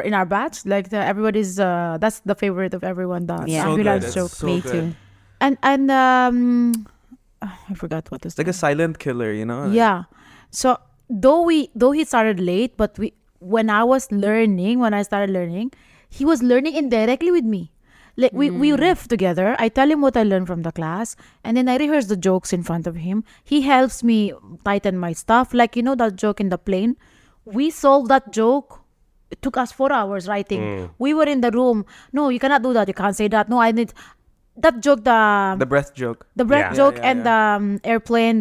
in our batch, like everybody's that's the favorite of everyone. The Yeah. So ambulance good. It's joke. so Me good. too. And I forgot what to It's say. like a silent killer, you know? Like, Yeah. So though he started late, but when I started learning, he was learning indirectly with me. Like we riff together. I tell him what I learned from the class, and then I rehearse the jokes in front of him. He helps me tighten my stuff. Like that joke in the plane. We solved that joke. It took us 4 hours writing. We were in the room. No, you cannot do that. You can't say that. No, I need that joke. The breath joke. The breath Yeah. joke Yeah, and the airplane.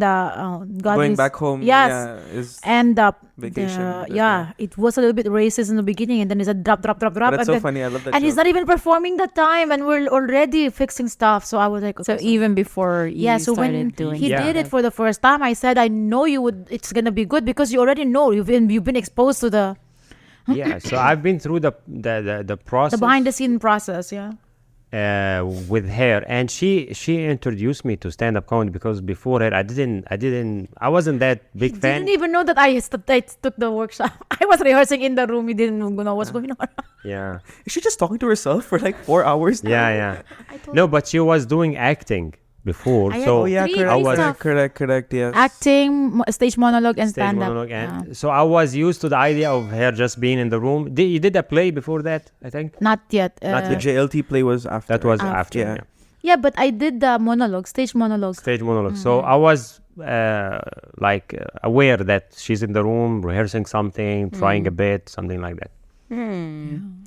Going back home. Yes. Yeah, is And vacation. it was a little bit racist in the beginning, and then it's a drop. but it's and so then- funny. I love that And he's joke. not even performing that time, and we're already fixing stuff. So I was like, So okay, even before you so started when doing he Yeah. did it for the first time, I said, I know you would. It's gonna be good because you already know you've been exposed to the Yeah. So I've been through the process. behind the scene process. Yeah. With her, and she introduced me to stand-up comedy because before her I wasn't that big fan. Didn't even know that I took the workshop. I was rehearsing in the room. He didn't know what's going on. Yeah, Is she just talking to herself for like 4 hours? Now? yeah. No, but she was doing acting before, I- so Oh yeah, Three correct, stuff. correct. Yes. Acting, stage monologue, and stage stand up. monologue, and so I was used to the idea of her just being in the room. You did a play before that, I think. Not yet. Not The JLT play was after. That was After, after. yeah. Yeah. Yeah, but I did the monologue, stage monologue. Stage monologue. So I was aware that she's in the room rehearsing something, trying a bit, something like that.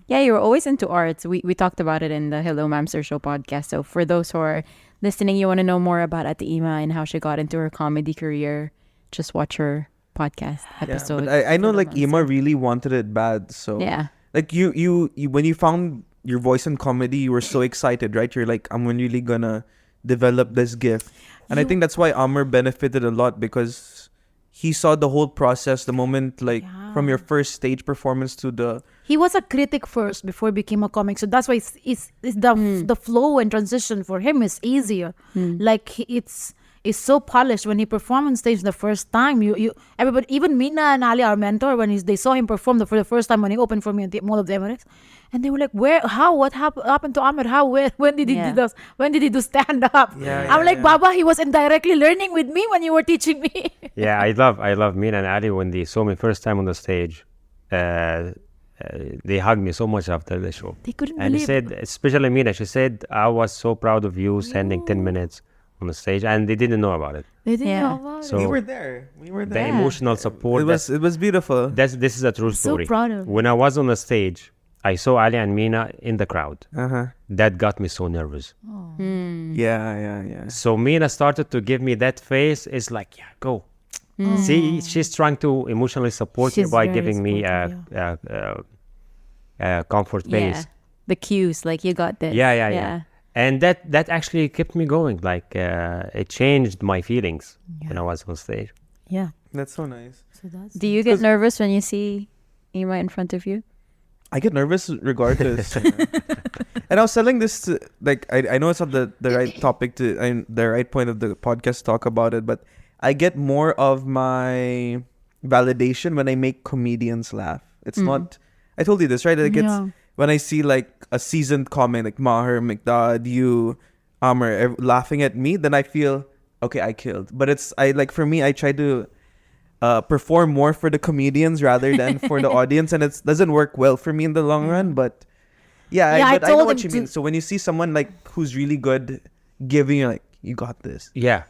Yeah, you were always into arts. We talked about it in the Hello Ma'am Sir Show podcast. So for those who are listening, you want to know more about Imah and how she got into her comedy career, just watch her podcast Yeah, episode. but I know Hello like Ma'am Imah Sir. really wanted it bad. So Yeah. like you when you found your voice in comedy, you were so excited, right? You're like, I'm really gonna develop this gift. And I think that's why Amr benefited a lot because he saw the whole process, the moment like from your first stage performance to the He was a critic first before he became a comic, so that's why it's the flow and transition for him is easier. Like is so polished. When he performed on stage the first time, everybody, even Mina and Ali, our mentor, when they saw him perform for the first time when he opened for me at the Mall of the Emirates, and they were like, what happened to Amr? When did he do this? When did he do stand up? I'm like, Baba, he was indirectly learning with me when you were teaching me. Yeah, I love Mina and Ali when they saw me first time on the stage. They hugged me so much after the show. They couldn't And believe he said, especially Mina, she said, I was so proud of you standing 10 minutes on the stage, and they didn't know about it. They didn't Yeah. know about So We were there. the emotional support, It was beautiful. this is a true So story. proud of When I was on the stage, I saw Ali and Mina in the crowd. Uh-huh. That got me so nervous. Yeah. So Mina started to give me that face. It's like, yeah, go. See, she's trying to emotionally support me She's by very giving me supportive, a comfort Yeah. face. The cues, like you got this. Yeah. And that actually kept me going. Like it changed my feelings when I was on stage. Yeah. That's so nice. So that's Do you get nervous when you see Imah in front of you? I get nervous regardless. And I was telling this to, like, I know it's not the right topic to, the right point of the podcast to talk about it, but I get more of my validation when I make comedians laugh. It's not, I told you this, right? Like it's when I see like a seasoned comic like Maher, Mikdad, you, Amr laughing at me, then I feel, okay, I killed. But for me, I try to perform more for the comedians rather than for the audience, and it doesn't work well for me in the long run. But I know told what him you mean. So when you see someone like who's really good, giving you like, you got this, Yeah.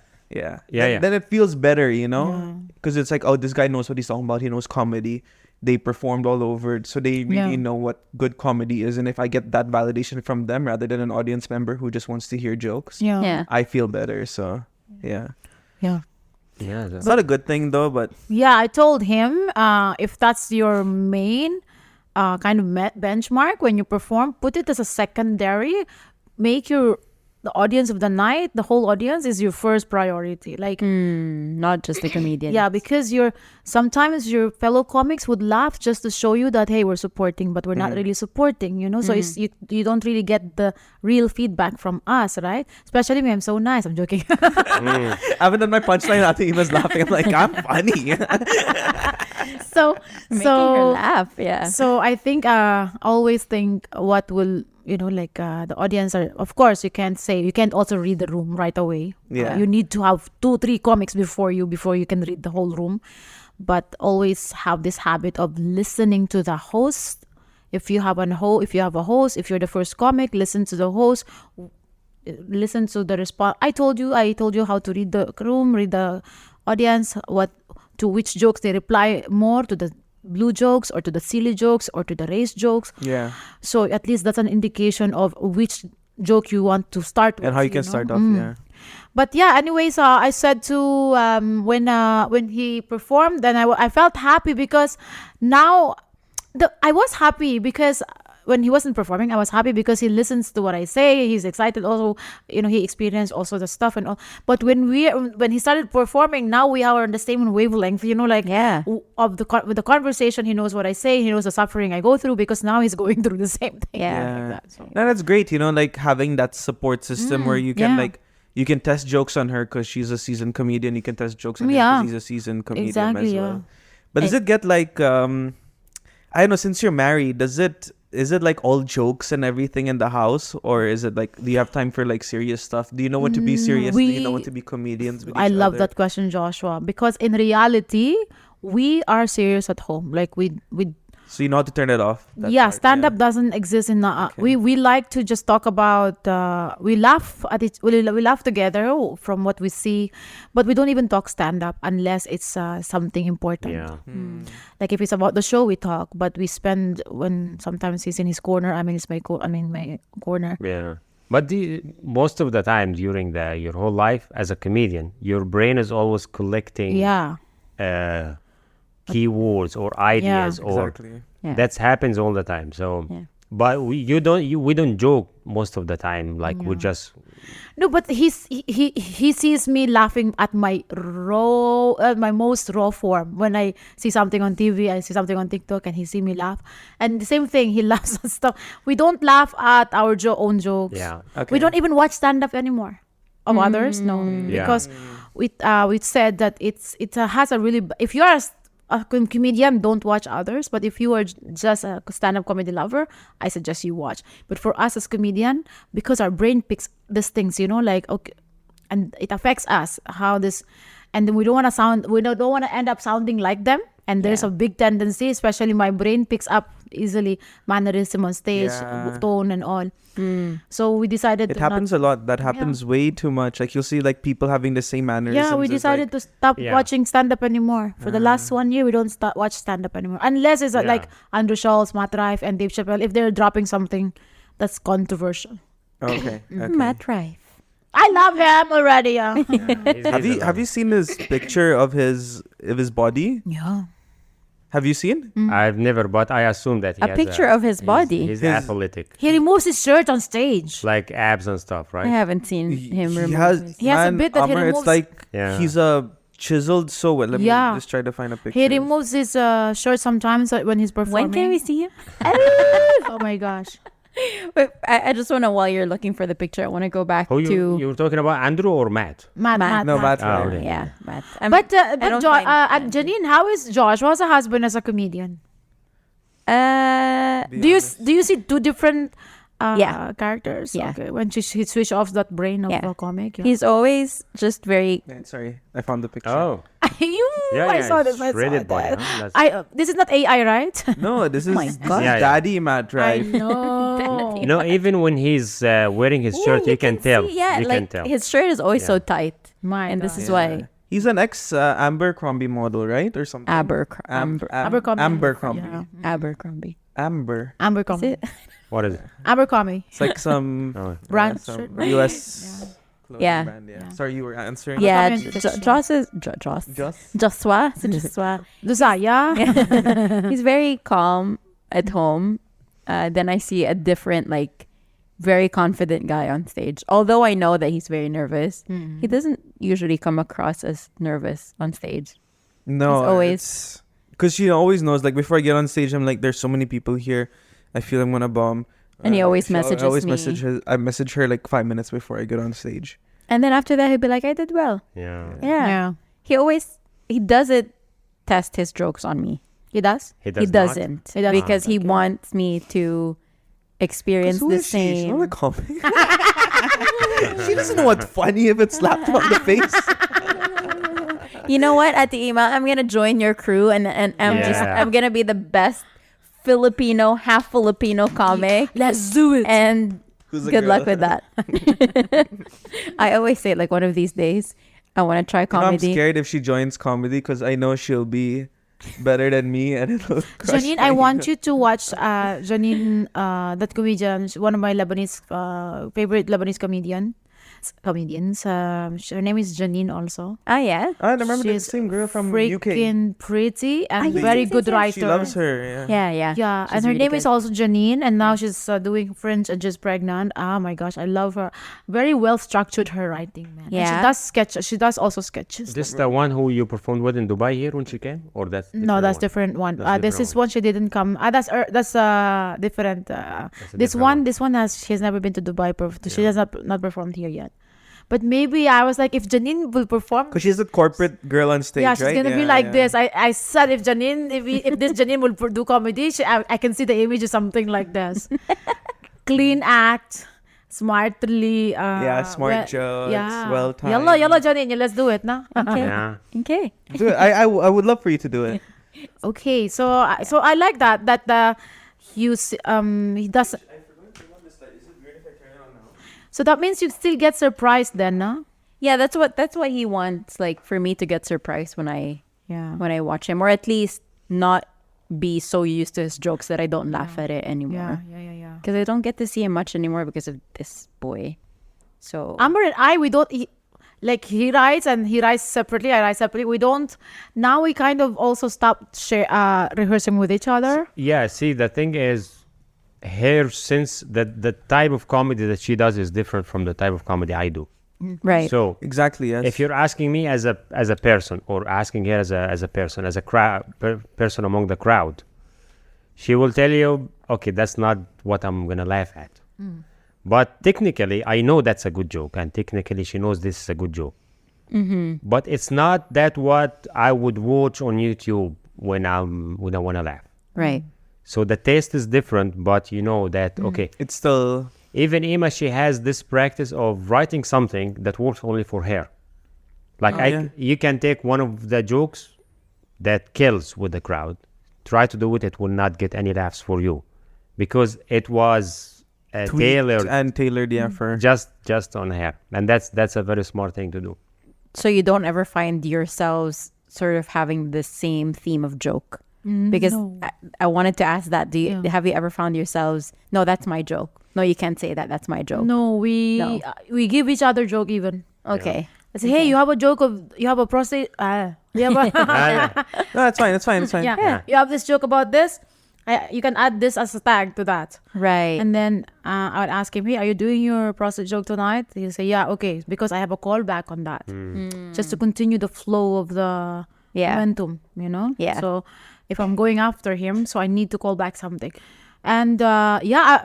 then it feels better, you know, because it's like, oh, this guy knows what he's talking about. He knows comedy. They performed all over, so they really know what good comedy is. And if I get that validation from them rather than an audience member who just wants to hear jokes, Yeah. I feel better. So yeah. It's not a good thing though, but Yeah, I told him if that's your main kind of benchmark when you perform, put it as a secondary. Make the audience of the night, the whole audience is your first priority. Like, Not just the comedian. yeah, because sometimes your fellow comics would laugh just to show you that, hey, we're supporting, but we're not really supporting, you know? So you don't really get the real feedback from us, right? Especially me, I'm so nice. I'm joking. I haven't done my punchline after he was laughing. I'm like, I'm funny. so Making her laugh. Yeah. So I think always think what will the audience are. Of course, you can't also read the room right away. Yeah. You need to have 2-3 comics before you can read the whole room. But always have this habit of listening to the host. If you have a host, if you're the first comic, listen to the host. Listen to the response. I told you how to read the room, read the audience, to which jokes they reply more, to the blue jokes or to the silly jokes or to the race jokes. Yeah. So at least that's an indication of which joke you want to start with. And how you can start off, yeah. But yeah, anyways, I said to when he performed, then I felt happy because now I was happy because when he wasn't performing, I was happy because he listens to what I say. He's excited also, he experienced also the stuff and all. But when he started performing, now we are on the same wavelength, with the conversation. He knows what I say. He knows the suffering I go through because now he's going through the same thing. Yeah. Like that, so. No, that's great, like having that support system where you can you can test jokes on her because she's a seasoned comedian. You can test jokes on him because he's a seasoned comedian as well. But does it get like, I don't know, since you're married, is it like all jokes and everything in the house, or is it like, do you have time for like serious stuff? Do you know when to be serious? Do you know when to be comedians with I each love other? that question, Joshua, because in reality, we are serious at home. Like we So you know how to turn it off? Stand up doesn't exist in we like to just talk about we laugh at it. We laugh together from what we see, but we don't even talk stand up unless it's something important. Yeah. Like if it's about the show, we talk, but we spend when sometimes he's in his corner, my corner. Yeah. But most of the time during your whole life as a comedian, your brain is always collecting keywords or ideas or Exactly. that happens all the time. So but we don't joke most of the time, like we just No, but he sees me laughing at my most raw form. When I see something on TV, I see something on TikTok, and he see me laugh. And the same thing, he laughs at stuff. We don't laugh at our own jokes. Yeah. Okay. We don't even watch stand up anymore of others. No, Yeah. because we said that it has a really if you're a comedian, don't watch others. But if you are just a stand-up comedy lover, I suggest you watch. But for us as comedian, because our brain picks these things, like okay, and it affects us how this, and then we don't want to end up sounding like them. And there's a big tendency, especially my brain picks up easily mannerism on stage, tone and all. So we decided It happens a lot. That happens way too much. Like you'll see like people having the same mannerisms. Yeah, we decided to stop watching stand-up anymore. For the last 1 year, we don't watch stand-up anymore. Unless it's like Andrew Schultz, Matt Rife, and Dave Chappelle. If they're dropping something that's controversial. Okay. Matt Rife. I love him already. Have you seen his picture of his body? Yeah. Have you seen? I've never, but I assume that he A has picture of his body. He's athletic, He removes his shirt on stage. like abs and stuff, I right? haven't seen him He remove has, his. He has a man, bit that he Amr, removes. it's like Yeah. he's chiseled so well. Let me just try to find a picture. He removes his shirt sometimes when he's performing. When can we see him? Oh my gosh. Wait, I just want to, while you're looking for the picture, I want to go back Who to you were talking about, Andrew or Matt? Matt. No, Matt. Oh, okay. yeah, Matt. But don't find and Janine, how is Josh? How's a husband as a comedian? Do you see two different characters? Yeah. Okay. When he switch off that brain of a comic. Yeah. He's always just very. Sorry, I found the picture. Oh, I saw this. I saw shredded body. that. Huh? That's- This is not AI, right? No, this is, my this God. is Yeah, yeah. Daddy Matt, I right? know. You know, even when he's wearing his shirt, you can tell. See, yeah, you like can tell. his shirt is always so tight, My and this God. is why He's an ex Abercrombie model, right, or something? Abercrombie. Abercrombie. Yeah. Abercrombie. Amber. Is Abercrombie. it? What is it? Abercrombie. It's like some Oh. Brand. some shirt, right? U.S. clothing Yeah. brand. Yeah. Sorry, you were answering. Yeah, Abercrombie and Fitch. Joss is Joss. Joshua. So Joshua. Lusaya. He's very calm at home. Then I see a different, like, very confident guy on stage. Although I know that he's very nervous, he doesn't usually come across as nervous on stage. No, He's always- because she always knows. Like before I get on stage, I'm like, "There's so many people here. I feel I'm gonna bomb." And he always I messages always me. I message her like 5 minutes before I get on stage. And then after that, he'll be like, I did well. Yeah. Yeah. He doesn't test his jokes on me. He does? He He does doesn't. He doesn't. Because he wants me to experience Who the is she? She's not a same. comic. She doesn't know what's funny if it's slapped on the face. You know what? At the Imah, I'm gonna join your crew, and I'm gonna be the best Filipino, half Filipino comic. Let's do it. And Who's the good luck girl? with that. I always say, like, one of these days, I want to try You know, I'm comedy. scared if she joins comedy because I know she'll be better than me and it'll crush Janine, my I want ego. you to watch Janine, that comedian, one of my Lebanese favorite Lebanese comedians. Her name is Janine also. Ah, yeah. I remember the She's same girl from UK. Freaking pretty and yes, very yes, good yes. writer. She loves her. Yeah, yeah. Yeah, She's and her really name is good. also Janine, and now she's doing French and just pregnant. Oh my gosh, I love her. Very well structured her writing, man. And Yeah. she does sketches. She does also sketches. This the one who you performed with in Dubai here when she came, or that's No, that's one? different one. That's This different is one she didn't come. That's different. That's a This different one she has never been to Dubai. She has not performed here yet. But maybe I was like, if Janine will perform, Because she's a corporate girl on stage, yeah, she's right? gonna be like this. I said if this Janine will do comedy, I can see the image of something like this. Clean act, smartly. Smart jokes, Yeah. well timed. Yellow, Janine. Let's do it, na? Okay. Yeah. Okay. Do it. I would love for you to do it. Okay, so I like that he does. So that means you still get surprised then, no? Yeah, that's what he wants, like, for me to get surprised when I watch him, or at least not be so used to his jokes that I don't laugh at it anymore. Yeah. Because I don't get to see him much anymore because of this boy. So Amber and I, we don't. He writes and he writes separately. I write separately. We don't. Now we kind of also stopped rehearsing with each other. Yeah, see, the thing is, her since the type of comedy that she does is different from the type of comedy I do. right. So Exactly. Yes. if you're asking me as a person, or asking her as a person, as a person among the crowd, she will tell you, okay, that's not what I'm gonna laugh at. But technically, I know that's a good joke, and technically, she knows this is a good joke. but it's not that what I would watch on YouTube when I want to laugh. Right. So the taste is different, but you know that okay. It's still Even Imah, she has this practice of writing something that works only for her. Like you can take one of the jokes that kills with the crowd, try to do it, it will not get any laughs for you, because it was tailored, yeah, for just on her, and that's a very smart thing to do. So you don't ever find yourselves sort of having the same theme of joke? Because No. I wanted to ask that. Have you ever found yourselves, no, that's my joke? No, you can't say that. That's my joke. No, we give each other joke even. Okay. I say, hey, you have a joke of you have a prostate. You have a no, it's fine. yeah. You have this joke about this. You can add this as a tag to that. Right. And then I would ask him, hey, are you doing your prostate joke tonight? He'll say, yeah, okay, because I have a callback on that, just to continue the flow of the momentum, you know. Yeah. So if I'm going after him, so I need to call back something, and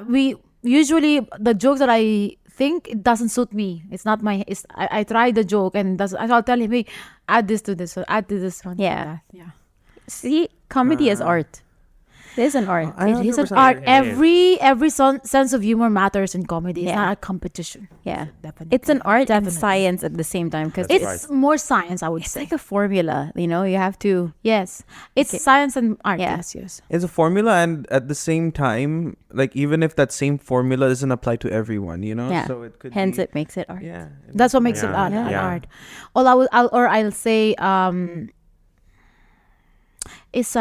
we usually the jokes that I think it doesn't suit me. It's not my. I try the joke and I'll tell him, hey, add this to this, or add to this one. Yeah. Yeah. See, comedy is art. It is an art. It is an 100%. art. Every sense of humor matters in comedy. It's not a competition. Yeah. Definitely. It's an art and Definitely. science at the same time, because It's more science, I would it's say. like a formula. You know, you have to. Yes, it's science and art. Yeah. Yes. It's a formula, and at the same time, like even if that same formula doesn't apply to everyone, you know, Yeah. so it could. Hence, be, it makes it art. Yeah. That's what makes it Yeah. art. Yeah. Art. I'll say it's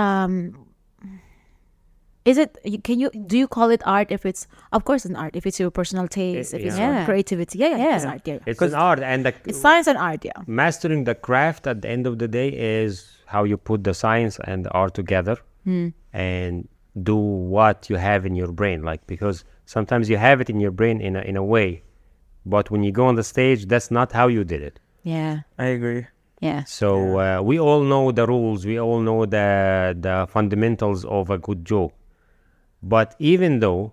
Is it? Do you call it art if it's? Of course, an art if it's your personal taste, if it's Yeah. your creativity. Yeah. It's art. Yeah. It's an art, and It's science and art. Yeah. mastering the craft at the end of the day is how you put the science and the art together and do what you have in your brain. Like, because sometimes you have it in your brain in a way, but when you go on the stage, that's not how you did it. Yeah. I agree. Yeah. So we all know the rules, we all know the fundamentals of a good joke, but even though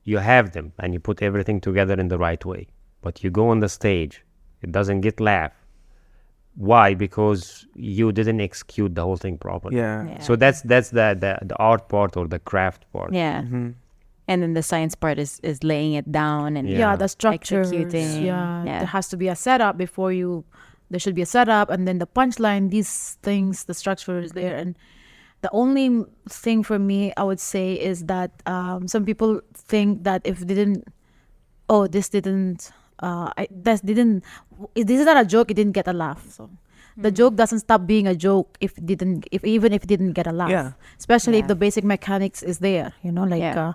you have them and you put everything together in the right way, but you go on the stage, it doesn't get laugh. Why? Because you didn't execute the whole thing properly. Yeah. So that's the art part or the craft part. Yeah. And then the science part is laying it down and Yeah, the structures. executing. Yeah, Yeah. there has to be a setup before you. There should be a setup, and then the punchline. These things, the structure is there, and the only thing for me, I would say, is that some people think that if they didn't, this didn't, this is not a joke. It didn't get a laugh. So the joke doesn't stop being a joke if it didn't get a laugh. Yeah. Especially if Yeah. the basic mechanics is there. You know, like. Yeah.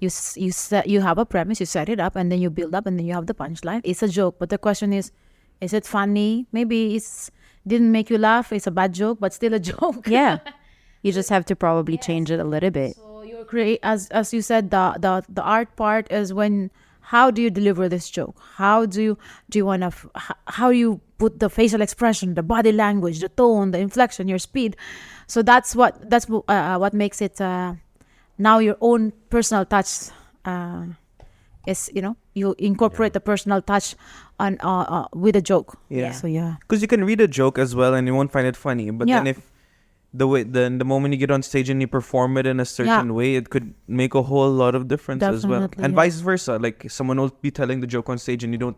You have a premise, you set it up, and then you build up, and then you have the punchline. It's a joke, but the question is it funny? Maybe it's didn't make you laugh. It's a bad joke, but still a joke. Yeah. You just have to probably change it a little bit. So you're as you said, the art part is when how do you deliver this joke? How do you want to how you put the facial expression, the body language, the tone, the inflection, your speed. So that's what makes it. Now your own personal touch is, you incorporate the personal touch on with a joke. Yeah. So yeah. Because you can read a joke as well and you won't find it funny, but then Yeah. if the moment you get on stage and you perform it in a certain way, it could make a whole lot of difference as well, Definitely, and yeah. vice versa. Like someone will be telling the joke on stage and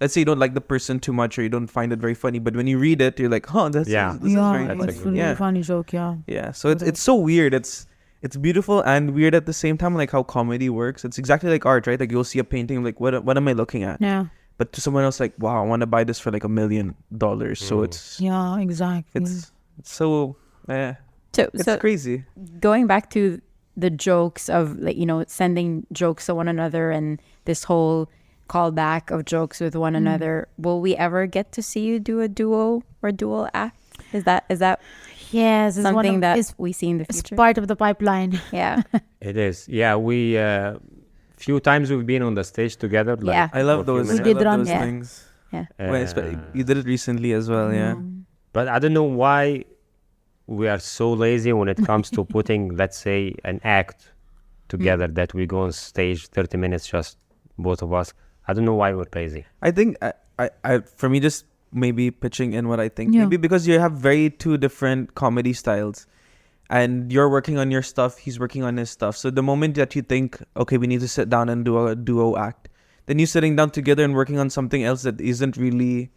let's say you don't like the person too much or you don't find it very funny, but when you read it, you're like, this is very That's funny. It's really funny joke. Yeah. Yeah, so it's so weird. It's beautiful and weird at the same time, like how comedy works. It's exactly like art, right? Like you'll see a painting, like what am I looking at? Yeah. But to someone else, like, wow, I want to buy this for like $1 million. So it's Yeah. Exactly. it's so it's So crazy. going back to the jokes of, like, sending jokes to one another and this whole callback of jokes with one another, will we ever get to see you do a duo or dual act? Is that Yes. It's something that it's we see in the it's future? part of the pipeline. Yeah. It is. Yeah, we few times we've been on the stage together. Like, Yeah. I love for a those. few We did I love run- those yeah. things. Yeah. You did it recently as well, yeah. But I don't know why we are so lazy when it comes to putting, let's say, an act together that we go on stage 30 minutes, just both of us. I don't know why we're lazy. I think I for me, just maybe pitching in what I think. Yeah. Maybe because you have very two different comedy styles. And you're working on your stuff, he's working on his stuff. So the moment that you think, okay, we need to sit down and do a duo act, then you sitting down together and working on something else that isn't really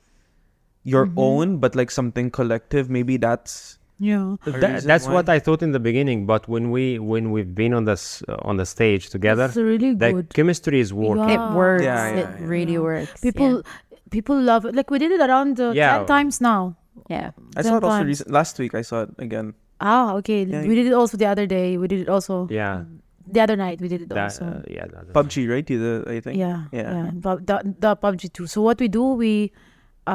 your own, but like something collective. Maybe that's Yeah. a reason That's why. what I thought in the beginning. But when we've been on the stage together, It's really the good. chemistry is working. Yeah. It works. Yeah, It really works. People love it. Like we did it around 10 times now. Yeah. I saw it also sometimes. last week. I saw it again. Ah, okay. Yeah. We did it also the other day. We did it also Yeah. the other night. We did it That, also. PUBG, right? I think. Yeah, Yeah. yeah. The PUBG too. So what we do,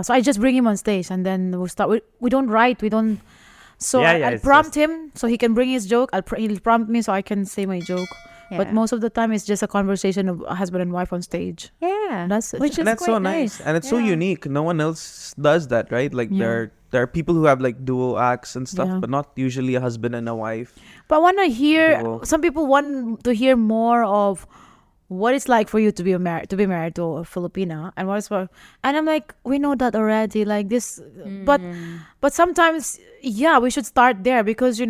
so I just bring him on stage and then we'll start. We don't write. We don't. So I'll it's prompt him so he can bring his joke. He'll prompt me so I can say my joke. Yeah. But most of the time it's just a conversation of a husband and wife on stage. Yeah. That's it. Which is And that's so quite nice. And it's so Yeah. unique. No one else does that, right? Like Yeah. there are people who have like duo acts and stuff, Yeah. but not usually a husband and a wife. But I want to hear. Duo. Some people want to hear more of what it's like for you to be married to a Filipina, and what it's for. And I'm like, we know that already. Like this, but sometimes, yeah, we should start there because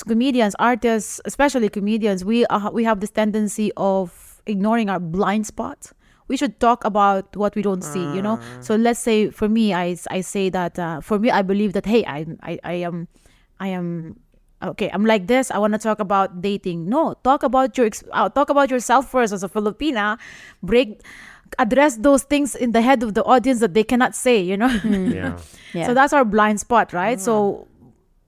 comedians, artists, especially comedians, we have this tendency of ignoring our blind spots. We should talk about what we don't see, So let's say for me, I say that for me, I believe that hey, I am okay. I'm like this. I want to talk about dating. No, talk about yourself first as a Filipina. Address those things in the head of the audience that they cannot say. Yeah. Yeah. So that's our blind spot, right? So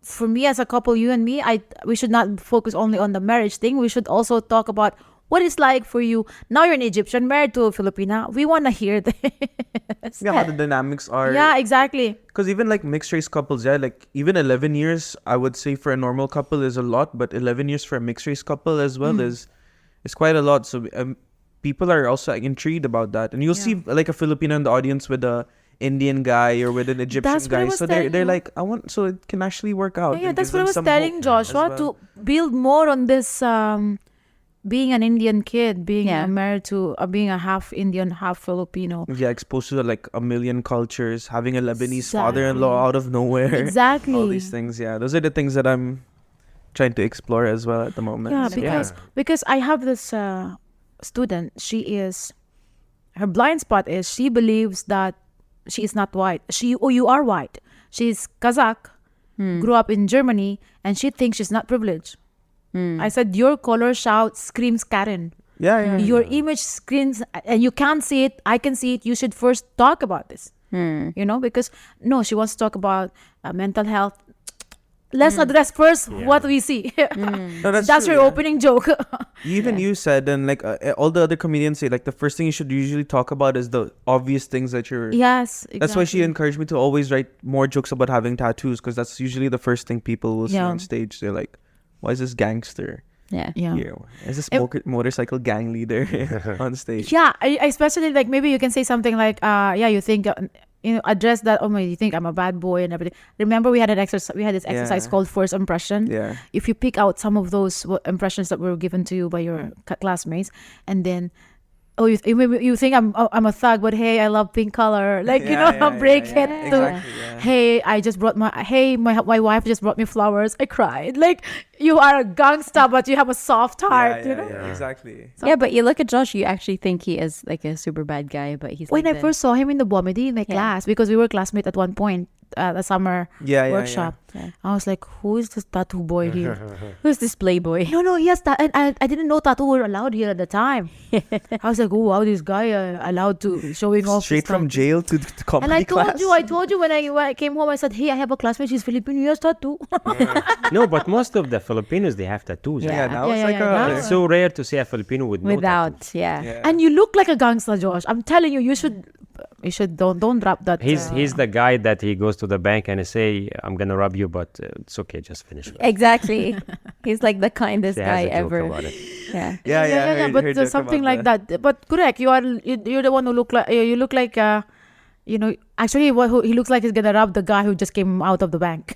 for me as a couple, you and me, we should not focus only on the marriage thing. We should also talk about what it's like for you. Now you're an Egyptian married to a Filipina. We want to hear this. Yeah, how the dynamics are. Yeah, exactly. Because even like mixed race couples, yeah, like even 11 years, I would say for a normal couple is a lot, but 11 years for a mixed race couple as well is quite a lot. So people are also intrigued about that. And you'll see like a Filipino in the audience with a Indian guy or with an Egyptian That's what I guy. was So they're telling you. like, so it can actually work out. Yeah, It that's gives what I them was some telling hope Joshua as to build more on this being an Indian kid, being married to being a half Indian, half Filipino. Yeah, exposed to like a million cultures, having a Lebanese father-in-law out of nowhere. Exactly. All these things, yeah. Those are the things that I'm trying to explore as well at the moment. Yeah, So, because I have this student. Her blind spot is she believes that she is not white. You are white. She's Kazakh, grew up in Germany, and she thinks she's not privileged. I said, your color screams Karen. yeah. Your image screams, and you can't see it. I can see it. You should first talk about this. Because no, she wants to talk about mental health. Let's address first what we see. No, that's That's true, your yeah. opening joke. Even you said, and like all the other comedians say, like the first thing you should usually talk about is the obvious things that you're. Yes, exactly. That's why she encouraged me to always write more jokes about having tattoos, because that's usually the first thing people will see on stage. They're like, "Why is this gangster Yeah. here? Why is this motorcycle gang leader on stage?" Yeah, I especially like maybe you can say something like, you think, address that. Oh my, you think I'm a bad boy and everything. Remember, we had an exercise. We had this exercise called first impression. Yeah. If you pick out some of those impressions that were given to you by your classmates, and then, you think I'm a thug, but hey, I love pink color. Like break it. Exactly, yeah. Hey, my wife just brought me flowers. I cried. Like you are a gangster, but you have a soft heart. Yeah, exactly. Yeah, but you look at Josh, you actually think he is like a super bad guy, but he's When like I first saw him in the Bomedy in my Yeah. class, because we were classmates at one point, the summer workshop. Yeah. I was like, who is this tattoo boy here? Who's this playboy? No, he has and I didn't know tattoo were allowed here at the time. I was like, oh wow, this guy allowed to showing off. Straight his from tattoo. jail to comedy And I class. told you when I came home, I said, hey, I have a classmate, she's Filipino, he has tattoo. No, but most of the Filipinos, they have tattoos. Yeah, now Yeah, it's yeah, like yeah, a. now- It's so rare to see a Filipino with no Without, tattoos. yeah. And you look like a gangster, Josh. I'm telling you, you should don't drop that. He's the guy that he goes to the bank and he say, "I'm gonna rob you, but it's okay, just finish it." Exactly. He's like the kindest He has guy a joke ever. about it. Yeah. Yeah. But something like that. But correct, you're the one who look like you look like actually he looks like he's gonna rob the guy who just came out of the bank.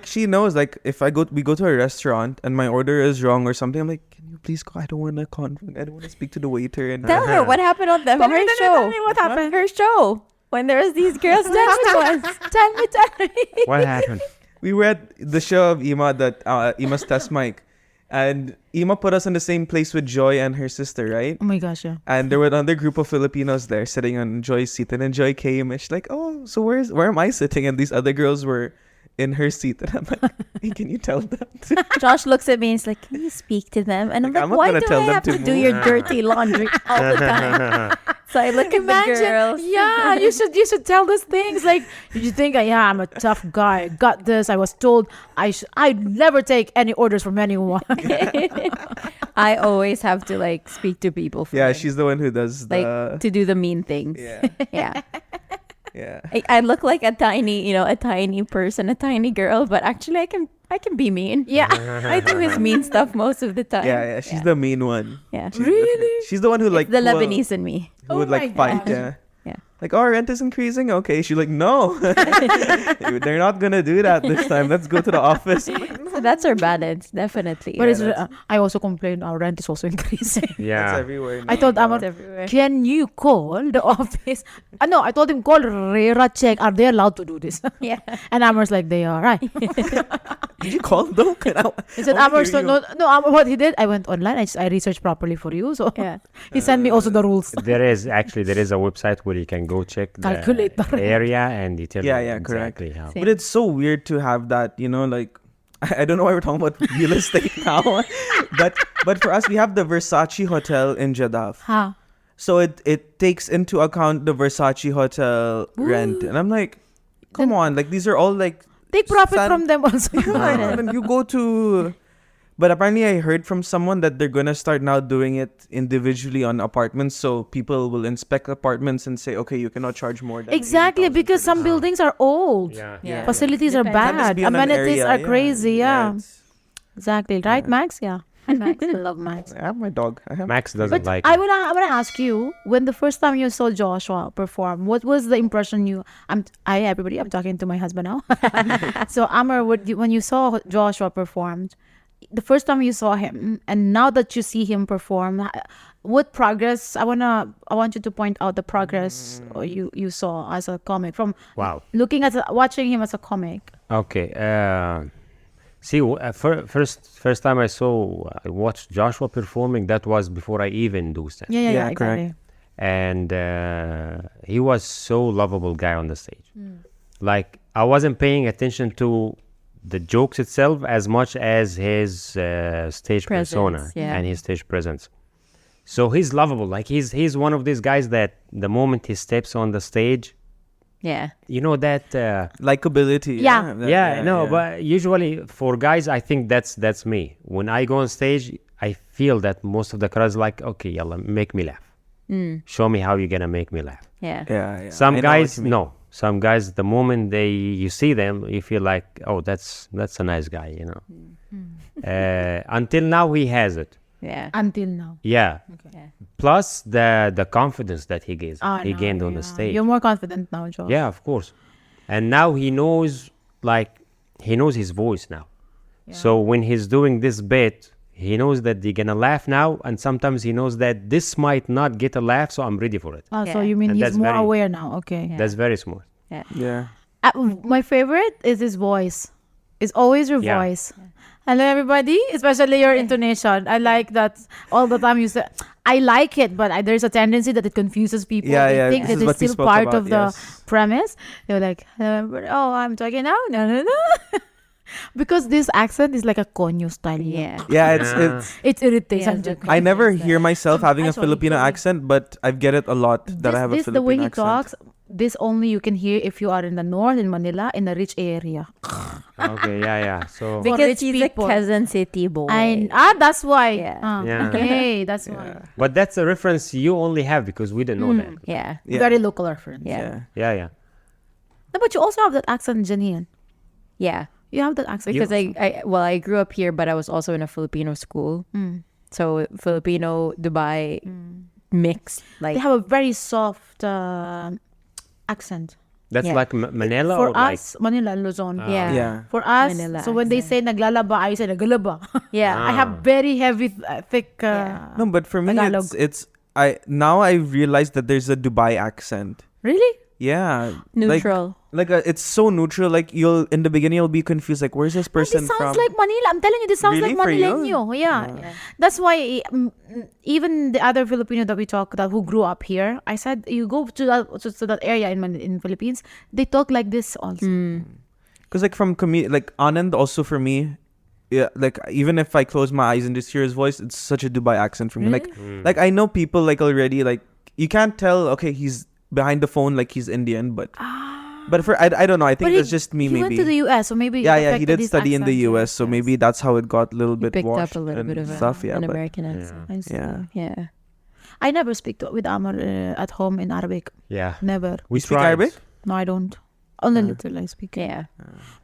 She knows, like, if we go to a restaurant and my order is wrong or something, I'm like, can you please go? I don't want to speak to the waiter. And Tell her what happened on Tell her me show. what happened. Her show. when there was these girls next to us. Tell me. What happened? We were at the show of Imah, that Imah's test mic, and Imah put us in the same place with Joy and her sister, right? Oh my gosh, yeah. And there were another group of Filipinos there sitting on Joy's seat, and then Joy came and she's like, "Oh, so where am I sitting?" And these other girls were in her seat, and I'm like, "Hey, can you tell them?" Josh looks at me and he's like, "Can you speak to them?" And I'm Like, like, I'm not "Why gonna do tell I them have to to do move." your dirty laundry all the time?" So I look at the girls. Yeah, you should tell those things. Like, you think, yeah, I'm a tough guy. Got this. I was told I'd never take any orders from anyone. I always have to like speak to people. Yeah, first. she's the one who does like the to do the mean things. yeah, Yeah. yeah. I look like a tiny person, a tiny girl, but actually I can be mean. Yeah. I do his mean stuff most of the time. Yeah, she's the mean one. Yeah. She's the one who like The who, Lebanese in me. who would Oh my like fight. gosh. Yeah. Yeah. Like, oh, rent is increasing. Okay, she's like, no, they're not gonna do that this time. Let's go to the office. So that's our balance, definitely. But it's, that's- I also complain our rent is also increasing. That's Yeah. everywhere. I told Amr, It's everywhere. can you call the office? No, I told him, call RERA, check. Are they allowed to do this? Yeah. And Amr's like, they are, right? Did you call them? He said, I wanna Amr, hear so you. no, Amr, what he did, I went online. I researched properly for you. So Yeah. he sent me also the rules. There is a website where you can go check Calculate the the area and it tell Yeah, you yeah, correct. exactly how. Same. But it's so weird to have that, like I don't know why we're talking about real estate now, but for us we have the Versace Hotel in Jeddah, Huh? so it takes into account the Versace Hotel rent, and I'm like, come on, like these are all like Take profit San- from them also. and then you go to. But apparently, I heard from someone that they're gonna start now doing it individually on apartments, so people will inspect apartments and say, okay, you cannot charge more than Exactly, 80,000 because for some this. buildings are old. Yeah. Yeah. Facilities are Depends. Can't just bad. be on an Amenities area, are crazy. Yeah, it's- exactly. Right, Max? Yeah. Max, I love Max. I have my dog. Max doesn't But like I it. wanna ask you, when the first time you saw Joshua perform, what was the impression you? I'm talking to my husband now. So Amr, when you saw Joshua performed, the first time you saw him, and now that you see him perform, what progress? I want you to point out the progress you saw as a comic from Wow. watching him as a comic. Okay. See, first time I watched Joshua performing, that was before I even do stand. Yeah, Yeah, exactly. And he was so lovable guy on the stage. Like I wasn't paying attention to the jokes itself as much as his stage persona Presence, yeah. and his stage presence. So he's lovable. Like he's one of these guys that the moment he steps on the stage, Yeah. you know that. Likability. Yeah. But usually for guys, I think that's me. When I go on stage, I feel that most of the crowd is like, okay, yalla, make me laugh. Show me how you're gonna make me laugh. Yeah. Yeah. Some I know guys, what you mean. no. Some guys, the moment you see them, you feel like, oh, that's a nice guy, you know. Until now, he has it. Yeah. Until now. Yeah. Yeah. Plus the confidence that he gained Ah, he no, gained on the yeah. stage. You're more confident now, Josh. Yeah, of course. And now he knows his voice now. So when he's doing this bit, he knows that they're gonna laugh now, and sometimes he knows that this might not get a laugh, so I'm ready for it. So Yeah. you mean And he's that's more very- aware now? Okay. Yeah. That's very smooth. Yeah. My favorite is his voice. It's always your Yeah. voice. Hello, everybody, especially your intonation. I like that all the time you say. I like it, but there's a tendency that it confuses people. Yeah, They yeah, think this that is it's what we still spoke part about, of the yes. premise. They're like, hello, everybody. Oh, I'm talking now. No. Because this accent is like a conyo style. Yeah. Yeah, it's It irritates. Yeah, I'm the joking. I never hear myself having I a saw Filipino sorry. accent, but I get it a lot that I have a this Filipino the way he accent. talks. This only you can hear if you are in the north, in Manila, in a rich area. Okay, yeah. So Big- Because rich he's people. a Quezon City boy. That's why. Yeah. Yeah. Okay, that's why. but that's a reference you only have because we didn't know that. Yeah. Yeah. Very local reference. Yeah. Yeah. No, but you also have that accent, Janine. Yeah. You have that accent. Because I grew up here, but I was also in a Filipino school. So Filipino Dubai mix. Like They have a very soft accent. That's Yeah. like Manila For or like us, Manila, Luzon. yeah. Yeah. For us, Manila so when they say accent. naglalaba, I say naglalaba. Yeah. I have very heavy, thick. No, but for me, Tagalog. it's I realize that there's a Dubai accent. Really? Yeah. Neutral. It's so neutral. Like in the beginning you'll be confused. Like, where's this person This sounds from? like Manila. I'm telling you, this sounds Really? like For you? Manileño. Yeah. That's why even the other Filipino that we talk that who grew up here, I said you go to that area in Philippines, they talk like this also. Because like from like Anand also for me, yeah, like even if I close my eyes and just hear his voice, it's such a Dubai accent for me. Like I know people like already like you can't tell. Okay, he's behind the phone like he's Indian, but for I don't know. I think But it's just me. He maybe went to the US, so maybe yeah, it he affected did his study in the accent. US, so maybe that's how it got a little bit Picked washed up a little and bit of stuff. an But American accent. I see. yeah. I never speak with Amr at home in Arabic. Yeah. Never. We speak tried. Arabic? No, I don't. Only little I speak. Yeah.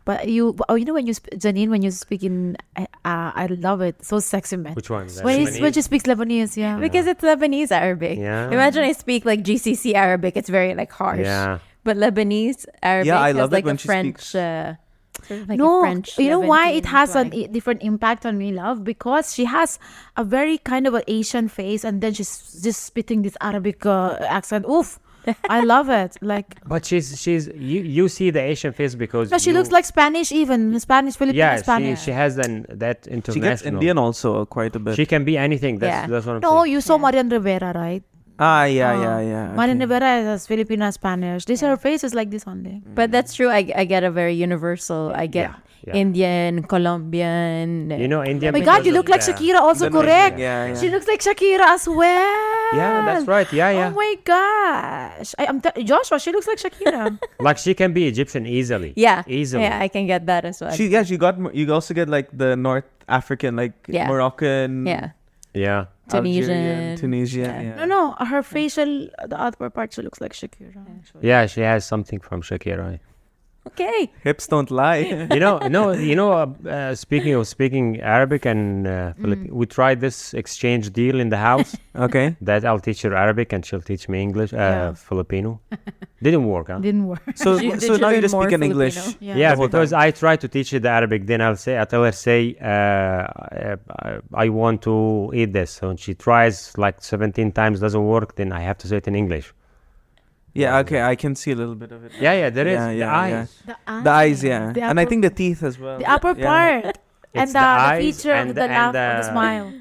But you know when you Janine, when you speak in, I love it. So sexy, man. Which one? When she speaks Lebanese, yeah. Because it's Lebanese Arabic. Yeah. Imagine I speak like GCC Arabic. It's very like harsh. Yeah. But Lebanese Arabic Yeah, I has love it like when a she French, speaks. sort of like No, a French. you know why it Levantine has twang. different impact on me, love? Because she has a very kind of an Asian face, and then she's just spitting this Arabic accent. Oof, I love it. Like, But she's you see the Asian face because no, she looks like Spanish, even Spanish, Filipino yeah, Spanish. she has that international. She gets Indian also quite a bit. She can be anything. Yeah. That's what I'm No, saying. you saw Marian Rivera, right? Yeah. Marian Okay. Rivera is Filipino Spanish. This her face is like this only. But that's true. I get a very universal. I get Yeah. Indian, Colombian. You know, Indian. Oh my God, because you look of like the- Shakira. Also the correct. Yeah. She looks like Shakira as well. Yeah, that's right. Yeah. Oh my gosh. Joshua, she looks like Shakira. Like she can be Egyptian easily. Yeah. Easily. Yeah, I can get that as well. She you also get like the North African, like Yeah. Moroccan, yeah. Yeah. Algerian, Tunisian. Tunisia. Yeah. No, her facial, the upper part, she looks like Shakira. Actually. Yeah, she has something from Shakira. Okay. Hips don't lie. Speaking Arabic and Filipino, we tried this exchange deal in the house Okay. that I'll teach her Arabic and she'll teach me English, Yeah. Filipino. Didn't work, huh? Didn't work. So Did so you now you learn just more speak in English. Filipino? Yeah. the whole because time. I try to teach her the Arabic. Then I tell her, I want to eat this. So she tries like 17 times, doesn't work. Then I have to say it in English. Yeah, okay, I can see a little bit of it. Yeah, there is. Yeah, the yeah, eyes. The eyes, yeah. The And I upper- think the teeth as well. the upper Yeah. part. And It's the eyes feature and of the laugh, or the smile.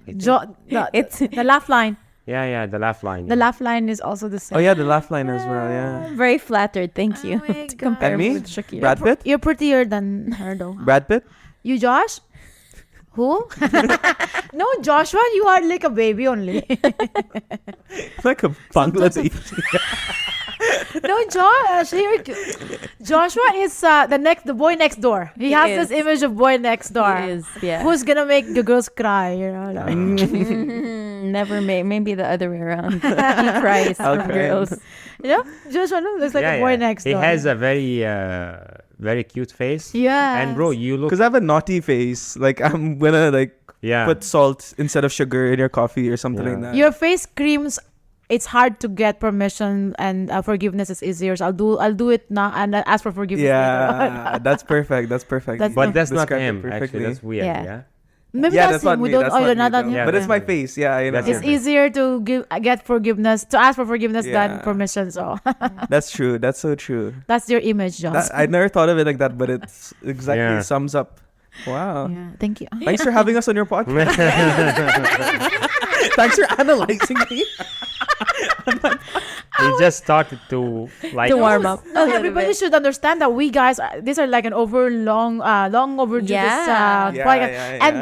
It's The laugh line. Yeah, the laugh line. The laugh line is also the same. Oh yeah, the laugh line as well, yeah. very flattered. Thank you. Oh my To compare And me? with Shakira. Brad Pitt? You're prettier than her, though. Huh? Brad Pitt? You, Josh? Who? No, Joshua, you are like a baby only. Like a Bangladeshi. No, Josh. Joshua is the boy next door. He has is. this image of boy next door. He is, yeah. Who's gonna make the girls cry? You know, like, Never maybe the other way around. He cries for Okay. girls. you know, Joshua looks like a boy next He door. has a very, very cute face. Yeah. And bro, you look. Because I have a naughty face. Like I'm gonna Yeah. put salt instead of sugar in your coffee or something Yeah. like that. Your face screams. It's hard to get permission, and forgiveness is easier. So I'll do it now and ask for forgiveness. later. Yeah, that's perfect. That's perfect. That's- but that's not Described it him. Actually, perfectly. that's weird. Yeah. Yeah. Maybe Yeah, that's that's not him. We me. don't. That's Oh, not you're me, not on though. him. Yeah, But it's my that's face. Yeah, I know. That's It's him. easier to get forgiveness, to ask for forgiveness Yeah. than permission. So That's true. That's so true. that's your image, Josh. I never thought of it like that, but it's exactly Yeah. sums up. Wow. Yeah, thank you. Thanks for having us on your podcast. Thanks for analyzing me. He just started to like. To warm up. No, everybody should understand that we guys, these are like an long overdue. Yeah. This Yeah, podcast. yeah, And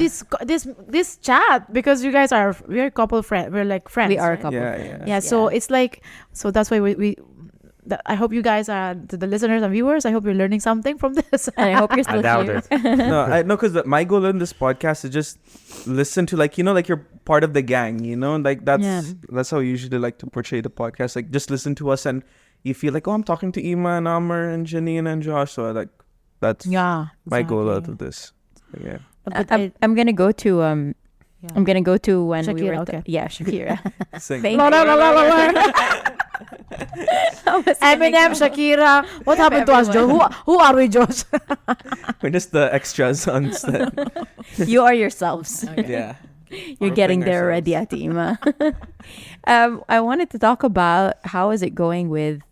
yeah. this chat, because you guys we're a couple friends. We're like friends. We are a right? couple. Yeah. Yeah. So it's like, so that's why I hope you guys are, to the listeners and viewers, I hope you're learning something from this. And I hope you're I still doubt here. it. No, because my goal in this podcast is just listen to like you're part of the gang, like that's how I usually like to portray the podcast. Like just listen to us and you feel like, oh, I'm talking to Imah and Amr and Janine and Josh. So that's Yeah. my goal out exactly. of this. So, yeah. But I'm gonna go to I'm gonna go to when we Shakira, were okay. yeah, Shakira. Sing. Thank La, la, la, la, la, la. I was gonna Eminem, go. Shakira. What happened to us, Josh? Who are we, Josh? We're just the extras on set. You are yourselves. Yeah. You're getting there already, Ate Imah. I wanted to talk about how is it going with,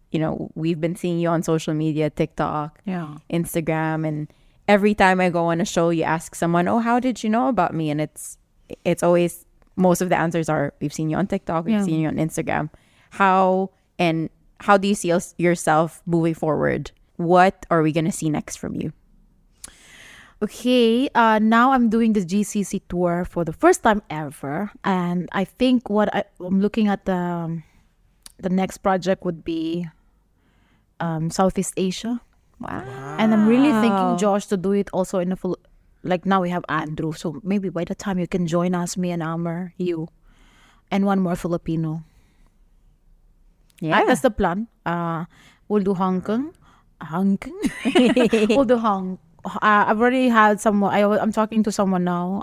we've been seeing you on social media, TikTok, Instagram, and every time I go on a show, you ask someone, oh, how did you know about me? And it's always, most of the answers are, we've seen you on TikTok, we've seen you on Instagram. How do you see yourself moving forward? What are we going to see next from you? Okay, now I'm doing the GCC tour for the first time ever, and I think I'm looking at the next project would be Southeast Asia. Wow. And I'm really thinking, Josh, to do it also in a full, like now we have Andrew, so maybe by the time you can join us, me and Amr, you, and one more Filipino. Yeah. That's the plan. We'll do Hong Kong. We'll do I've already had someone. I'm talking to someone now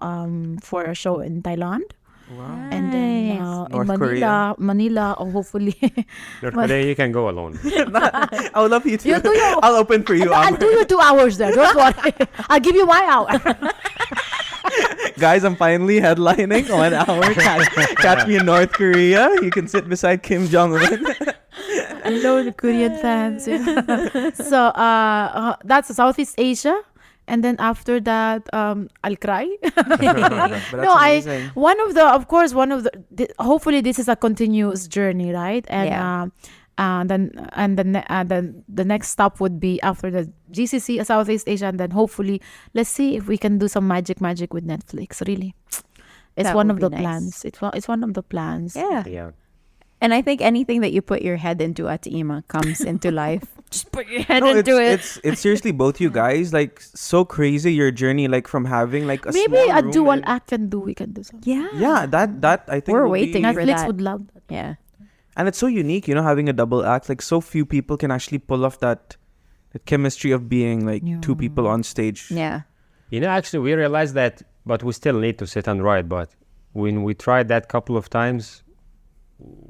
for a show in Thailand. Wow. And then in North Manila, or hopefully. North Korea, you can go alone. I would love you to. You do your- I'll open for you. I'll Amr. do you 2 hours there. Don't worry. I'll give you my hour. Guys, I'm finally headlining 1 hour. Catch me in North Korea. You can sit beside Kim Jong-un. Hello, the Korean fans. So that's Southeast Asia. And then after that, I'll cry. Amazing. Hopefully this is a continuous journey, right? And then the next stop would be after the GCC, Southeast Asia, and then hopefully let's see if we can do some magic with Netflix. Really, it's That one would of the be nice. plans. It's one of the plans. Yeah. Yeah. And I think anything that you put your head into, Ate Imah, comes into life. Just put your head No, into it. it's seriously both you guys, like, so crazy your journey, like from having like a Maybe small a room dual and- act we can do something. Yeah. Yeah, that I think We're will waiting be- for Netflix that. would love that. Yeah. and it's so unique, having a double act. Like, so few people can actually pull off that chemistry of being like two people on stage. Yeah. Actually, we realized that, but we still need to sit and write. But when we tried that couple of times,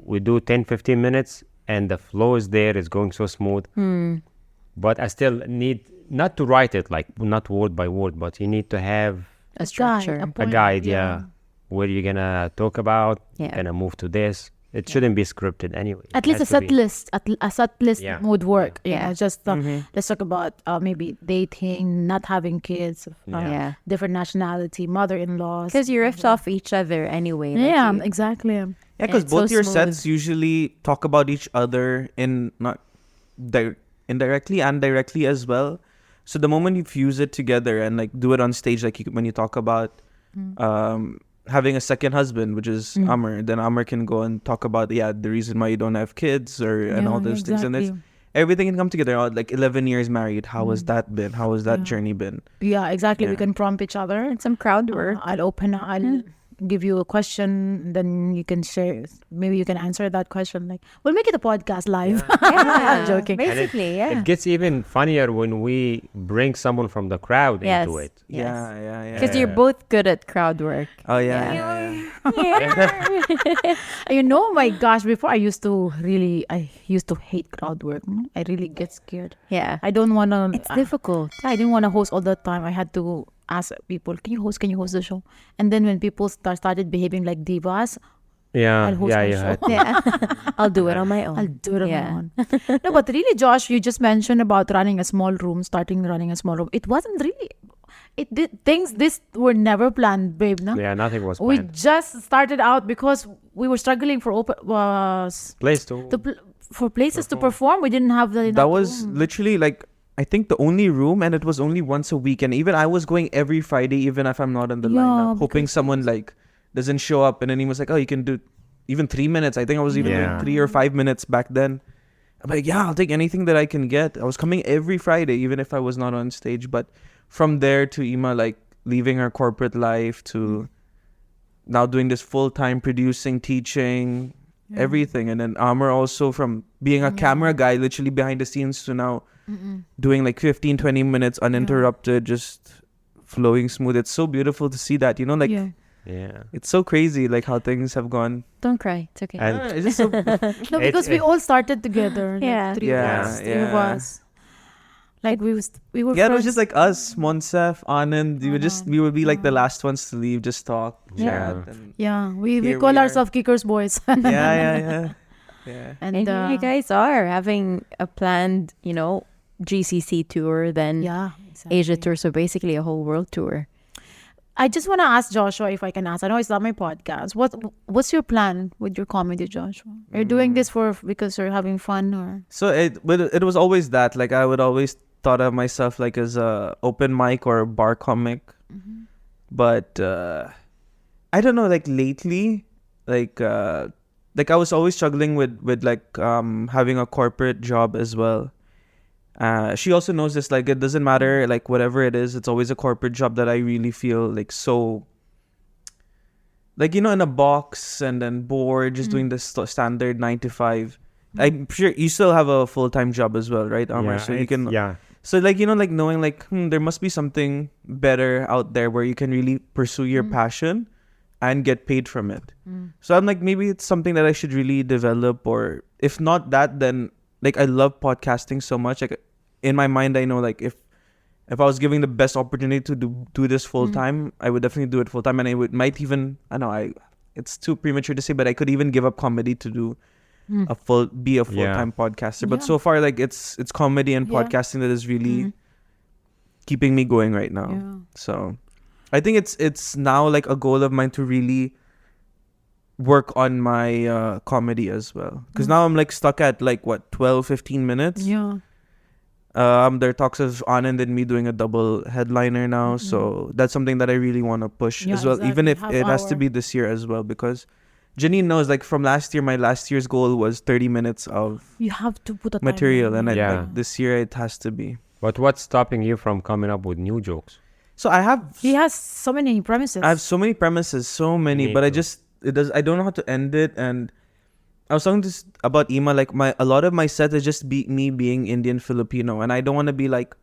we do 10-15 minutes and the flow is there, it's going so smooth. But I still need not to write it, like not word by word, but you need to have A structure. a guide, where you're gonna talk about, Yeah. gonna move to this. It shouldn't be scripted anyway. At It least a has to set be- list. A set list Yeah. would work. Yeah. Just let's talk about maybe dating, not having kids, Yeah. different nationality, mother-in-laws. Because you riffed off each other anyway. like Yeah, you- exactly. Yeah, because it's both so your smooth. sets usually talk about each other in not indirectly and directly as well. So the moment you fuse it together and like do it on stage, like when you talk about having a second husband, which is Amr, then Amr can go and talk about the reason why you don't have kids and all those things, and it's everything can come together. Like 11 years married, how has that been? How has that journey been? Yeah, exactly. We Yeah. can prompt each other. And some crowd work. I'll give you a question, then you can share. Maybe you can answer that question. Like, we'll make it a podcast live. Yeah. Joking. And Basically, yeah. It gets even funnier when we bring someone from the crowd Yes. into it. Yes. Yeah. Because you're both good at crowd work. Oh yeah. My gosh, before I used to hate crowd work. I really get scared. Yeah. I don't want to. It's difficult. I didn't want to host all the time. I had to ask people, can you host the show? And then when people started behaving like divas, Yeah, I'll host yeah, my you show. had Yeah. I'll do it on my own. I'll do it on Yeah. my own. No, but really, Josh, you just mentioned about running a small room, running a small room. It wasn't really. It did things. This were never planned, babe. No, Yeah, nothing was we planned. just started out because we were struggling for Place to for places to perform. We didn't have the. That was literally like, I think the only room, and it was only once a week. And even I was going every Friday, even if I'm not in the lineup, hoping someone like doesn't show up. And then he was like, oh, you can do even 3 minutes. I think I was even doing 3 or 5 minutes back then. I'm like, yeah, I'll take anything that I can get. I was coming every Friday, even if I was not on stage. But from there to Imah, like leaving her corporate life to now doing this full-time producing, teaching, everything. And then Amr also from being a camera guy, literally behind the scenes, to now doing like 15-20 minutes uninterrupted, just flowing smooth. It's so beautiful to see that, yeah. it's so crazy like how things have gone. Don't cry. It's okay. And It's just so No, because we all started together. Yeah. Like, three of Yeah, us. Three of yeah. us. Like we were Yeah, it was friends. just like us, Monsef, Anand. We would be like the last ones to leave, just talk, Yeah. chat, and Yeah, we Here call we are. ourselves Kickers Boys. yeah. And And here you guys are having a planned, GCC tour, then yeah, exactly. Asia tour. So basically a whole world tour. I just want to ask Joshua, if I can ask. I know it's not my podcast. What's your plan with your comedy, Joshua? Are you doing this because you're having fun, or? So it was always that. Like I would always thought of myself like as a open mic or a bar comic, but I don't know. Like lately, like I was always struggling with like having a corporate job as well. She also knows this. Like it doesn't matter. Like whatever it is, it's always a corporate job that I really feel like so. Like in a box and then bored, just doing the standard 9 to 5. I'm sure you still have a full-time job as well, right, Amr? Yeah, So you can. Yeah. So like like knowing like there must be something better out there where you can really pursue your passion and get paid from it. So I'm like, maybe it's something that I should really develop, or if not that, then like I love podcasting so much. Like in my mind, I know like if I was given the best opportunity to do this full time, I would definitely do it full time, and might even, I know it's too premature to say, but I could even give up comedy to do be a full time podcaster. But Yeah. so far, like it's comedy and Yeah. podcasting that is really keeping me going right now. Yeah. So I think it's now like a goal of mine to really work on my comedy as well, because now I'm like stuck at like 12-15 minutes. Yeah. There are talks of Anand and me doing a double headliner now, so that's something that I really want to push Yeah, as well, even exactly. if it Half has to hour. be this year as well, because Janine knows like from last year, my last year's goal was 30 minutes of You have to put a material, timer. and Yeah. like this year it has to be. But what's stopping you from coming up with new jokes? So I have He has so many premises. I have so many premises, so many, Me but too. I don't know how to end it. And I was talking about Imah, like a lot of my set is just me being Indian Filipino, and I don't want to be like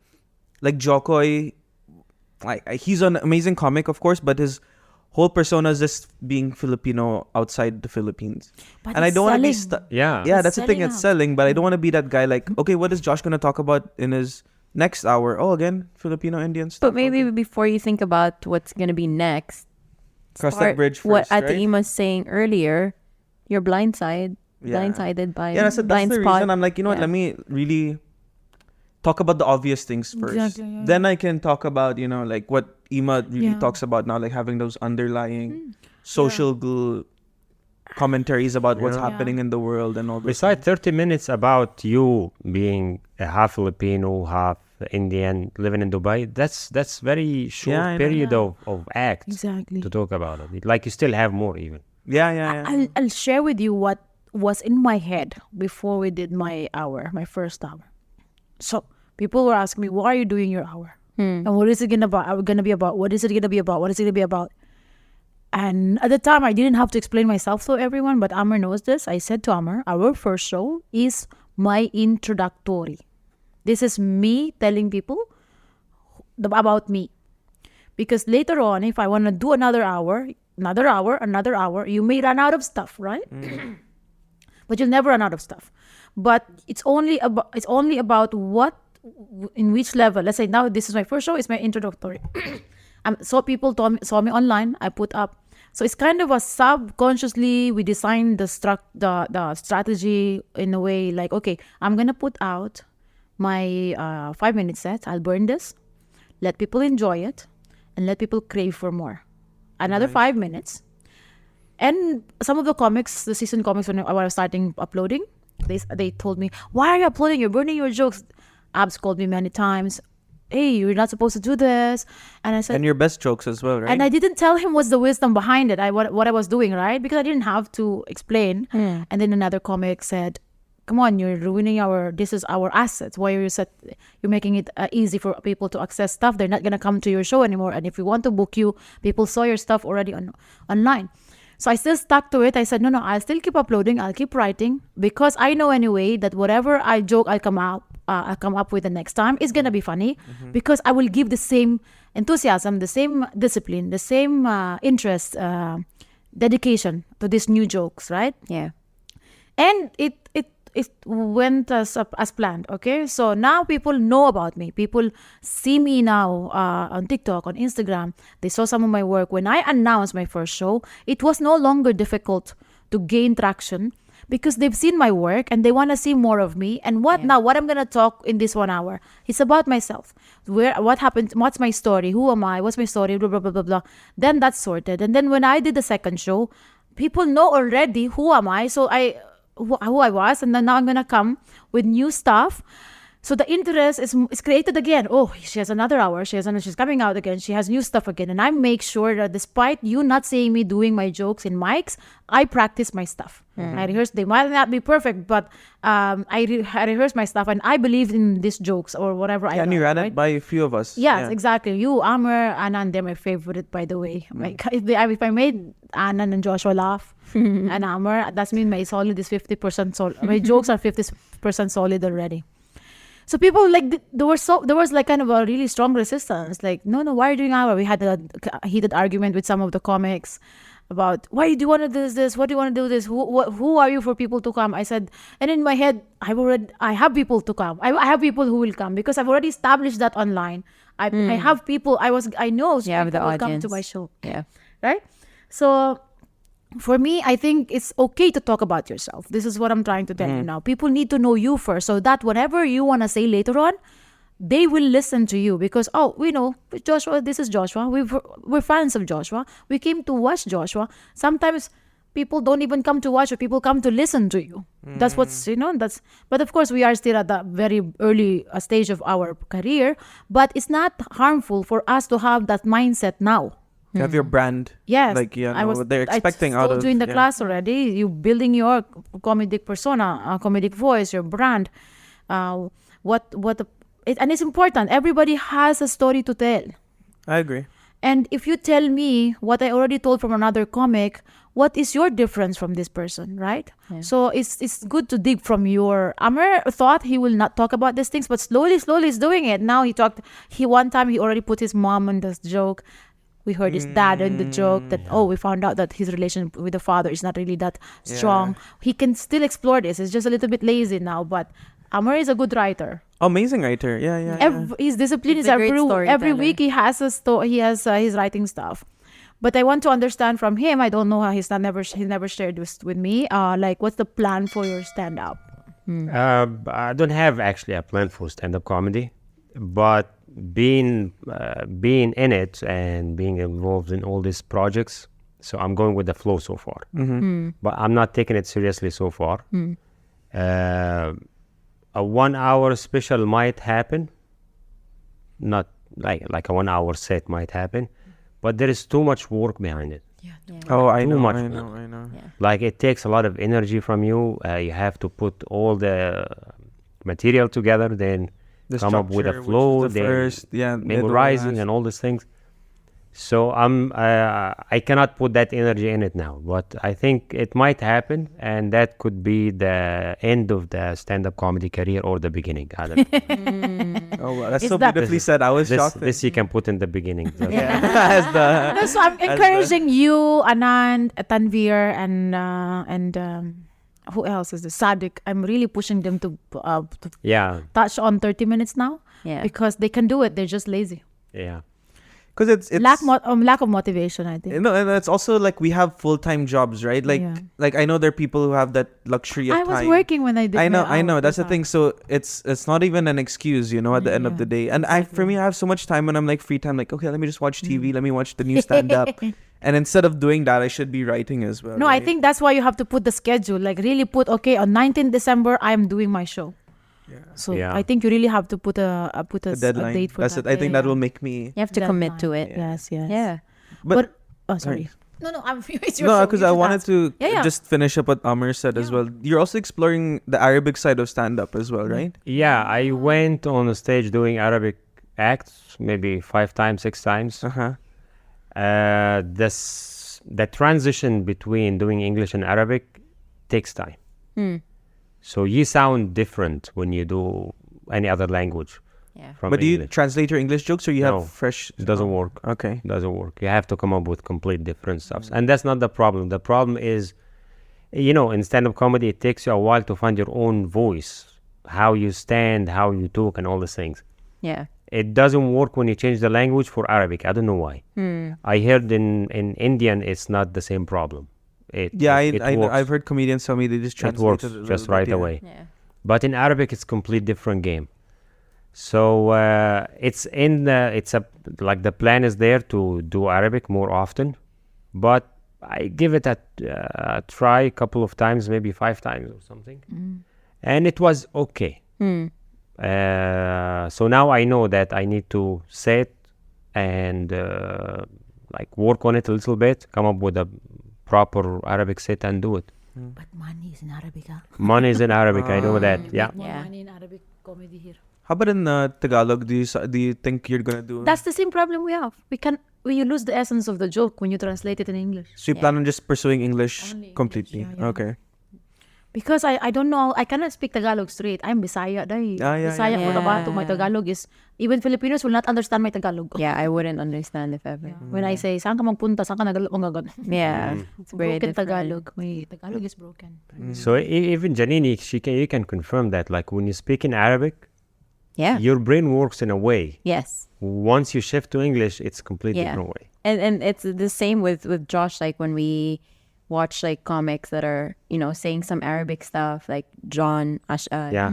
Jokoy. He's an amazing comic, of course, but his whole persona is just being Filipino outside the Philippines. But And I it's don't want to be selling. Yeah. yeah, It's that's the thing, selling it's out. selling, but I don't want to be that guy like, okay, what is Josh gonna talk about in his next hour? Oh, again, Filipino Indian stuff. But maybe Okay. before you think about what's going to be next, Cross that start bridge what first, Ate right? Ima was saying earlier, you're blindsided by Yeah, that's blind the spot. reason I'm like, you know what, Yeah. let me really talk about the obvious things first. Exactly, yeah, Then I can talk about, like what Imah really Yeah. talks about now, like having those underlying social commentaries about what's Yeah. happening in the world and all this. Besides 30 minutes about you being a half Filipino, half Indian, living in Dubai, that's very short Yeah, I know. period of act Exactly. to talk about it. Like you still have more even. Yeah. I'll share with you what was in my head before we did my first hour. So people were asking me, "Why are you doing your hour? And what is it gonna be about? What is it gonna be about? What is it gonna be about?" And at the time, I didn't have to explain myself to everyone, but Amr knows this. I said to Amr, "Our first show is my introductory. This is me telling people about me, because later on, if I want to do another hour, you may run out of stuff, right?" But you'll never run out of stuff. But it's only about what, in which level. Let's say now this is my first show, it's my introductory. So people saw me online, I put up. So it's kind of a subconsciously we designed the strategy in a way like, okay, I'm gonna put out my 5-minute set. I'll burn this, let people enjoy it, and let people crave for more. Another 5 minutes. And some of the comics, the season comics, when I was starting uploading, they told me, "Why are you uploading? You're burning your jokes." Abs called me many times. "Hey, you're not supposed to do this." And I said, And your best jokes as well, right? and I didn't tell him what's the wisdom behind it. What I was doing, right? Because I didn't have to explain. And then another comic said, "Come on, you're ruining this is our assets. Why are you're making it easy for people to access stuff? They're not gonna come to your show anymore. And if we want to book you, people saw your stuff already online." So I still stuck to it. I said, no, I'll still keep uploading. I'll keep writing, because I know anyway that whatever I joke I'll come up with the next time is gonna be funny, because I will give the same enthusiasm, the same discipline, the same interest, dedication to these new jokes, right? Yeah. And it it went as planned. Okay, so now people know about me. People see me now on TikTok, on Instagram. They saw some of my work. When I announced my first show, it was no longer difficult to gain traction because they've seen my work and they want to see more of me. And what I'm gonna talk in this 1 hour, it's about myself. What happened? What's my story? Who am I? What's my story? Blah blah blah blah blah. Then that's sorted. And then when I did the second show, people know already who am I. So who I was, and then now I'm gonna come with new stuff. So the interest is created again. Oh, she has another hour. She's coming out again. She has new stuff again. And I make sure that despite you not seeing me doing my jokes in mics, I practice my stuff. I rehearse. They might not be perfect, but I rehearse my stuff, and I believe in these jokes or whatever. And you ran it by a few of us. Yes, exactly. You, Amr, Anand, they're my favorite, by the way. Like, if I made Anand and Joshua laugh and Amr, that means my solid is 50% solid. My jokes are 50% solid already. So people like there was like kind of a really strong resistance. Like, no, why are you doing Amr? We had a heated argument with some of the comics about why do you want to do this? What do you want to do this? Who are you for people to come? I said, and in my head, I have people to come. I have people who will come because I've already established that online. I have people. I know you have the people will audience. come to my show. Yeah. Right. So for me, I think it's okay to talk about yourself. This is what I'm trying to tell you now. People need to know you first, so that whatever you want to say later on, they will listen to you because, we know Joshua, this is Joshua. We're fans of Joshua. We came to watch Joshua. Sometimes people don't even come to watch, or people come to listen to you. That's what's, but of course we are still at the very early stage of our career, but it's not harmful for us to have that mindset now. You have your brand. Yes. Like, what they're expecting I out of. told you in the class already, you building your comedic persona, comedic voice, your brand. And it's important. Everybody has a story to tell. I agree. And if you tell me what I already told from another comic, what is your difference from this person, right? Yeah. So it's good to dig from your... Amr thought he will not talk about these things, but slowly he's doing it. Now one time he already put his mom on this joke. We heard his dad in the joke that, we found out that his relationship with the father is not really that strong. He can still explore this. It's just a little bit lazy now, but Amr is a good writer. Amazing writer. Yeah. His discipline is every week he has his writing stuff. But I want to understand from him. I don't know how he never shared this with me. Like, what's the plan for your stand-up? I don't have actually a plan for stand-up comedy, but being in it and being involved in all these projects, so I'm going with the flow so far. But I'm not taking it seriously so far. A 1 hour special might happen, not like a 1 hour set might happen, but there is too much work behind it. Oh, I know. Yeah. Like, it takes a lot of energy from you. You have to put all the material together, then come up with a flow, then memorizing and all these things. So I cannot put that energy in it now, but I think it might happen, and that could be the end of the stand-up comedy career or the beginning. I don't know. Oh, well, that's so beautifully said. I was shocked. This you can put in the beginning. So I'm encouraging you, Anand, Tanvir, and who else is this? Sadiq. I'm really pushing them to touch on 30 minutes now. Yeah. Because they can do it. They're just lazy. Yeah. Because it's lack of motivation, I think. And it's also like we have full-time jobs, right? Like I know there are people who have that luxury of time. I was working when I did. I know. That's the thing. So it's not even an excuse, at the end of the day. And for me, I have so much time when I'm like free time. Like, okay, let me just watch TV. Let me watch the new stand-up. And instead of doing that, I should be writing as well. No, right? I think that's why you have to put the schedule. Like, really put, on 19th December, I am doing my show. Yeah. So I think you really have to put a deadline. A date for that's that. I think that will make me. You have to commit to it. Yes. Yeah. But sorry. No, it's your no, show. because I wanted to just finish up what Amr said as well. You're also exploring the Arabic side of stand-up as well, right? Yeah, I went on a stage doing Arabic acts maybe 5 times, 6 times. The transition between doing English and Arabic takes time. So you sound different when you do any other language. Yeah. But do you translate your English jokes, or you have fresh? It doesn't work. Okay. It doesn't work. You have to come up with complete different stuff. And that's not the problem. The problem is in stand-up comedy, it takes you a while to find your own voice, how you stand, how you talk, and all these things. Yeah. It doesn't work when you change the language for Arabic. I don't know why. I heard in Indian, it's not the same problem. It works. I've heard comedians tell me they just It translate works it a little just bit, right yeah. away. Yeah. But in Arabic, it's complete different game. So it's like the plan is there to do Arabic more often, but I give it a try a couple of times, maybe 5 times or something, and it was okay. So now I know that I need to sit and like work on it a little bit, come up with a proper Arabic set and do it. But money is in Arabic, huh? Money is in Arabic, I know that. Yeah. More Yeah. money in Arabic comedy here. How about in Tagalog? Do you think you're gonna do? That's the same problem we have. You lose the essence of the joke when you translate it in English. So you plan on just pursuing English Only English, completely? yeah. Okay. Because I don't know, I cannot speak Tagalog straight. I'm Bisaya. Bisaya yeah. Cotabato. My Tagalog is, even Filipinos will not understand my Tagalog. Yeah, I wouldn't understand if ever. When I say, saan ka magpunta, saan ka nagalaw, Yeah, it's very broken different. Tagalog. My Tagalog is broken. So even Janini, you can confirm that. Like when you speak in Arabic, Yeah. your brain works in a way. Yes. Once you shift to English, it's a completely Yeah. different way. And it's the same with Josh. Like when we watch like comics that are saying some Arabic stuff, like John Yeah.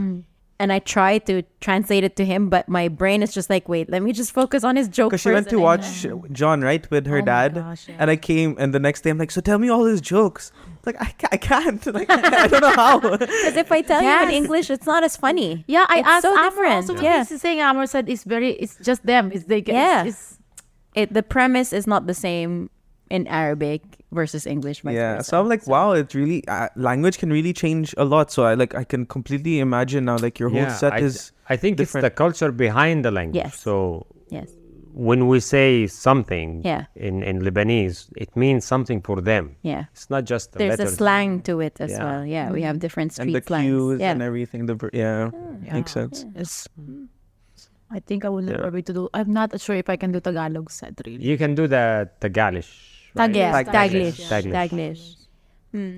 and I try to translate it to him, but my brain is just like, wait, let me just focus on his joke Because first. she went to watch John, right, with her Oh my dad, gosh, yeah. and I came, and the next day I'm like, so tell me all his jokes. Like I can't. Like I don't know how. Because if I tell you in Yes. English, it's not as funny. Yeah, I It's asked so Amr different. also when Yeah. he's saying Amr said it's just them. It's they get Yeah. it's The premise is not the same in Arabic versus English. Vice Yeah, versa. so I'm like, wow, it really language can really change a lot. So I can completely imagine now, like your whole set is I think different. it's the culture behind the language. Yes. So Yes. when we say something Yeah. in Lebanese, it means something for them. Yeah. It's not just the There's a letters. slang to it as Yeah. well. Yeah, we have different and the street slangs. cues Yeah. and everything. Makes sense. it's I think I will never be to do. I'm not sure if I can do Tagalog set really. You can do the Taglish. right? Taglish. Taglish. Taglish. Taglish.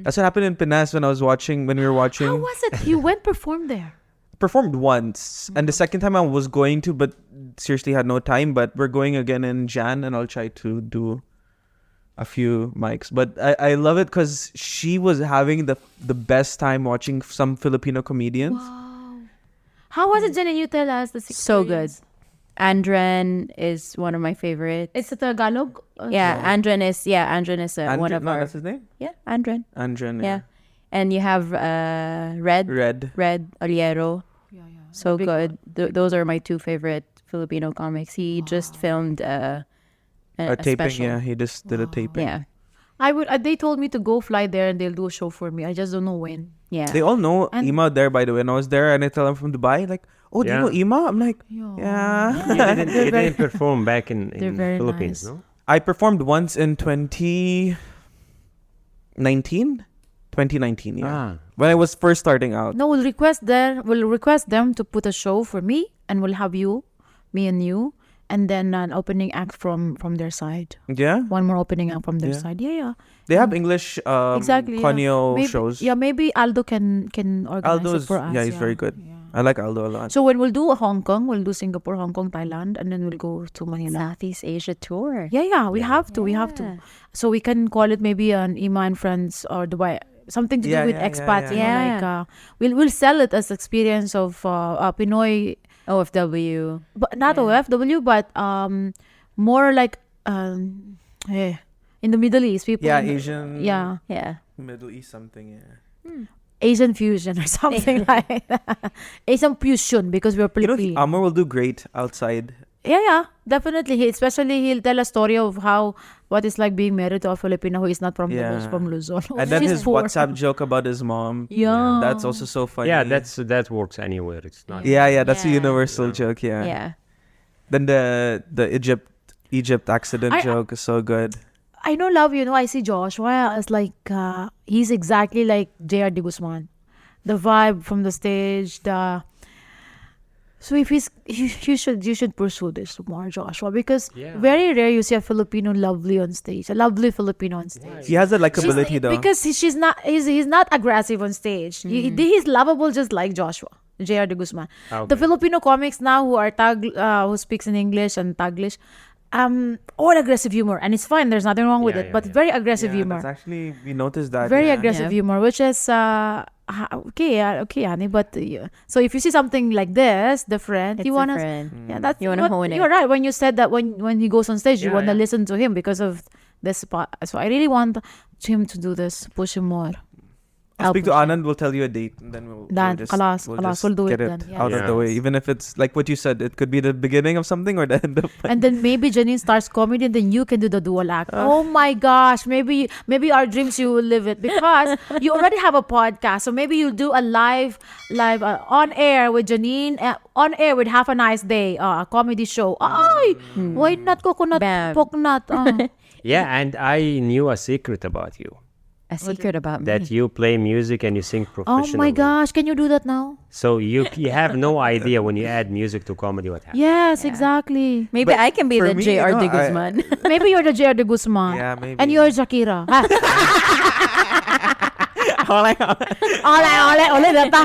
That's what happened in Pinas when we were watching. How was it? You went perform there. Performed once, and the second time I was going to, but seriously had no time. But we're going again in Jan, and I'll try to do a few mics. But I love it because she was having the best time watching some Filipino comedians. Wow. How was it, Jenny? You tell us the So good. experience. Andren is one of my favorites. It's a Tagalog. Yeah, Andren is one of our that's his name. Andren. Andren. Yeah. And you have Red Oliero. Yeah. So Big good. Those are my two favorite Filipino comics. He just filmed a taping. special. Yeah, he just did a taping. Yeah. I would. They told me to go fly there and they'll do a show for me. I just don't know when. Yeah. They all know And- Imah there, by the way. And I was there, and I tell them from Dubai, like, "Oh, do you Yeah. know Imah?" I'm like, Yeah. "Yeah." You didn't perform back in They're very Philippines, nice. no? I performed once in 2019. 2019, yeah. Ah. When I was first starting out. No, we'll request them to put a show for me, and we'll have me and you, and then an opening act from their side. Yeah. One more opening act from their Yeah. side. Yeah. They have English Exactly. Conyo Maybe, shows. Yeah, maybe Aldo can organize Aldo's, it for us. yeah, he's very good. Yeah. I like Aldo a lot. So when we'll do Hong Kong, we'll do Singapore, Hong Kong, Thailand, and then we'll go to Manila. Southeast Asia tour. Yeah, we have to. Yeah. So we can call it maybe an Imah and Friends or Dubai, something to Yeah, do with yeah, expats. yeah. You know, like we'll sell it as experience of Pinoy, OFW. but not Yeah. OFW, but more like in the Middle East, people. Yeah, Asian. Yeah, Yeah. Middle East something, yeah. Asian fusion or something like that. Asian fusion because we're You know, Filipino. Amr will do great outside. Yeah, definitely. Especially he'll tell a story of what it's like being married to a Filipino who is not from Yeah. from Luzon. And then She's his poor. WhatsApp joke about his mom. Yeah. That's also so funny. Yeah, that works anywhere. It's not. Yeah, that's a Yeah. universal joke, yeah. Yeah. Then the Egypt accident I- joke is so good. I know, love, I see Joshua as like, he's exactly like J.R.D. Guzman. The vibe from the stage, So if you should pursue this more, Joshua, because Yeah. very rare you see a Filipino lovely on stage, a lovely Filipino on stage. He has a likability though. Because he's not aggressive on stage. He's lovable just like Joshua, J.R. de Guzman. Okay. The Filipino comics now who speaks in English and Taglish, all aggressive humor, and it's fine. There's nothing wrong with Yeah, it, yeah, but yeah. very aggressive Yeah, humor. that's actually, we noticed that. Very yeah. aggressive Yeah. humor, which is okay, honey. But so if you see something like this different, It's you wanna, different. yeah, that's You wanna hone it. You're right when you said that when he goes on stage, you Yeah, wanna yeah. listen to him because of this spot. So I really want him to do this, push him more. I'll speak to push him. Anand. We'll tell you a date, and then we'll Done. just, Kalas, we'll do it get then, out yes. of the way. Even if it's like what you said, it could be the beginning of something or the end of. And then maybe Janine starts comedy, and then you can do the dual act. Oh my gosh, maybe our dreams you will live it because you already have a podcast. So maybe you'll do a live on air with Janine, on air with Have a Nice Day, a comedy show. Ay, why not coconut Bam. coconut? Yeah, and I knew a secret about you. A secret about me. That you play music and you sing Oh professionally. my gosh, can you do that now? So you have no idea when you add music to comedy what happens. Yes, exactly. Maybe But I can be for the me, J.R. no, de I- Guzman. Maybe you're the J.R. de Guzman. Yeah, maybe. And you're Shakira. Ole, Ole, data.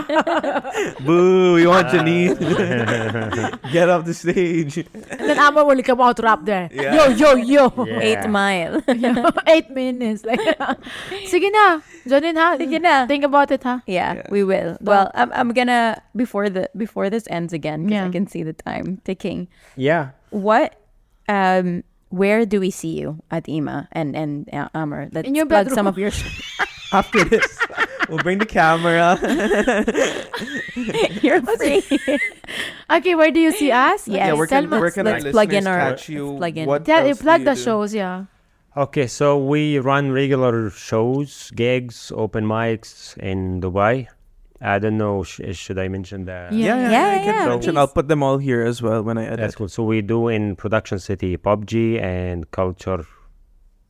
boo! We want Janine. Get off the stage. And then Amr will come out rap there. Yeah. Yo. Yeah. 8 Mile. 8 minutes. Like, sige na. Janine, ha? Sige na. Think about it, ha? Yeah, Yeah. we will. Well, I'm gonna before this ends again because Yeah. I can see the time ticking. Yeah. What where do we see you at Imah and Amr? Let's In your plug bedroom. some of your After this, we'll bring the camera. you're free. Okay, where do you see us? Yes. Yeah, where Tell can, me. where can let's our plug in listeners our- catch you? let's plug in. What Tell, else do plug you the do? shows, yeah. Okay, so we run regular shows, gigs, open mics in Dubai. I don't know, should I mention that? Yeah, Yeah, you can yeah, mention. please. I'll put them all here as well when I edit. That's cool. So we do in Production City, PUBG and Culture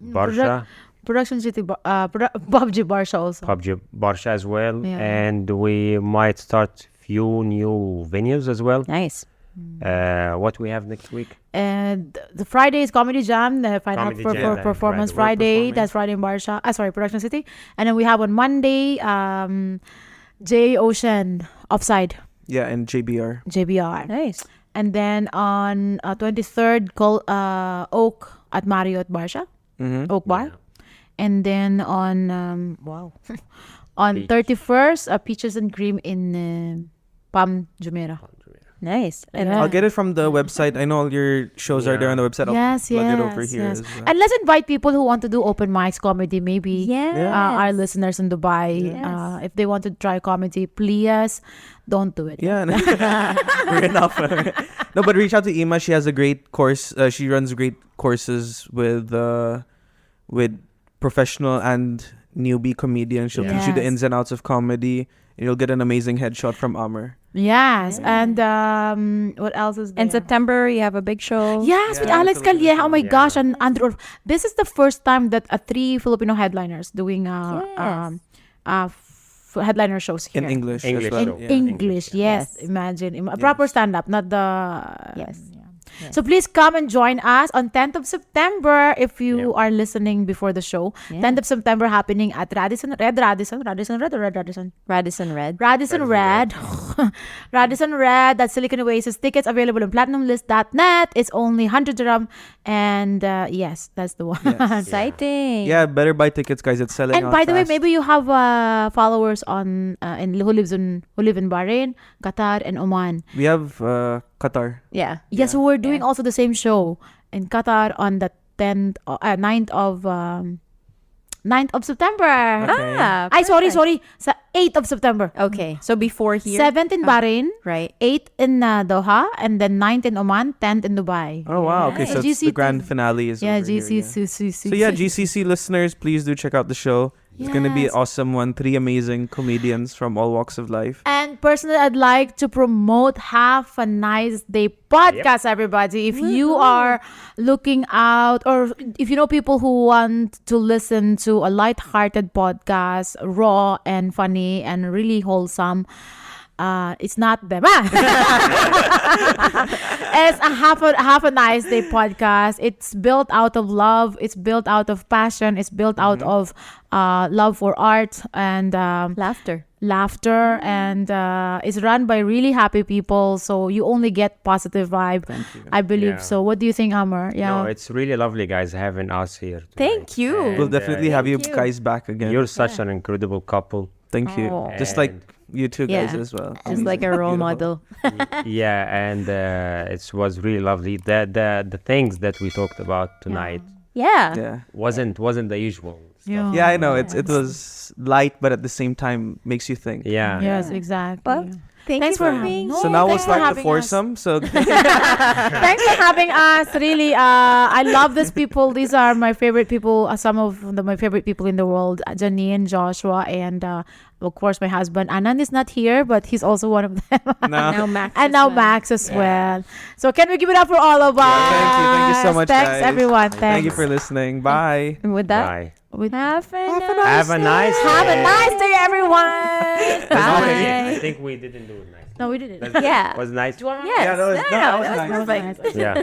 Barsha, Production City, PUBG Barsha also. PUBG Barsha as well. Yeah. And we might start few new venues as well. Nice. What we have next week? And the Friday is Comedy Jam, the final Comedy Jam, performance right, we're Friday. performing. That's Friday in Barsha. Sorry, Production City. And then we have on Monday, J Ocean Offside, Yeah, and JBR. JBR. Nice. And then on 23rd, Oak at Marriott Barsha, Mm-hmm. Oak Bar. And then on on Peach. 31st, Peaches and Cream in Palm Jumeirah. Nice. And Yeah. I'll get it from the website. I know all your shows are there on the website. I'll Yes, plug yes, it over here yes. as well. And let's invite people who want to do open mics, comedy, maybe. yeah. Our listeners in Dubai, Yes. if they want to try comedy, please don't do it. Yeah, we're enough. No, but reach out to Imah. She has a great course. She runs great courses with professional and newbie comedians. She'll teach you the Yes. ins and outs of comedy, and you'll get an amazing headshot from Amr. Yes, and what else is there? In September, you have a big show. Yes, with Yeah, Alex Filipino Calleja. Oh my show. gosh, and Andrew. This is the first time that 3 Filipino headliners doing headliner shows here In English, English as well. show. In Yeah. English, yes. Yes. Imagine a proper stand-up, not the Yes. Yeah. So please come and join us on 10th of September if you are listening before the show. Yeah. 10th of September happening at Radisson Red. Radisson Red. Radisson Red. That's Silicon Oasis. Tickets available on platinumlist.net. It's only 100 dirham. And yes, that's the one. Yes. Exciting. Yeah, better buy tickets, guys. It's selling And out by the way, fast. maybe you have followers on who live in Bahrain, Qatar, and Oman. We have Qatar. Yeah. Yes, so we're doing also the same show in Qatar on the 9th of September. Okay. Ah, Sorry. perfect. Sa 8th of September. Okay. So before here. 7th in Bahrain, Right. 8th in Doha, and then 9th in Oman, 10th in Dubai. Oh wow. Okay, so it's the GCC. grand finale is Yeah, over here, GCC. So yeah, GCC listeners, please do check out the show. It's gonna be an Yes. awesome one. 3 amazing comedians from all walks of life. And personally, I'd like to promote Have a Nice Day podcast, everybody. If you are looking out, or if you know people who want to listen to a light-hearted podcast, raw and funny and really wholesome, it's not them. It's a half a nice day podcast. It's built out of love. It's built out of passion. It's built out of love for art and Laughter. laughter, and it's run by really happy people. So you only get positive vibe. I believe Yeah. so. What do you think, Amr? Yeah. No, it's really lovely, guys, having us here. Thank you. And, We'll definitely have you thank you. guys back again. You're such an incredible couple. Thank you. Oh. Just like And- you two guys Yeah. as well. Just like a role model. Yeah, and it was really lovely. The things that we talked about tonight Yeah. Yeah. wasn't the usual stuff. Yeah, I know. It was light, but at the same time makes you think. Yeah. Yes, exactly. Well, Thanks Thanks for for being having- So No, now we'll thanks for start the having us. foursome. So Thanks for having us. Really, I love these people. These are my favorite people. Some of my favorite people in the world: Janine, Joshua, and of course my husband. Anand is not here, but he's also one of them. Now Max. And now Max as well. So can we give it up for all of us? Thank you so much, Thanks, guys. everyone. thank you Thanks. for listening. Bye. And with that, Bye. have a Have a nice Have a day. nice day, everyone. I think we didn't do it nice. No, we did it. Yeah. Was nice. Do you want Yes. Yeah, that was No, nice. that was perfect. Yeah.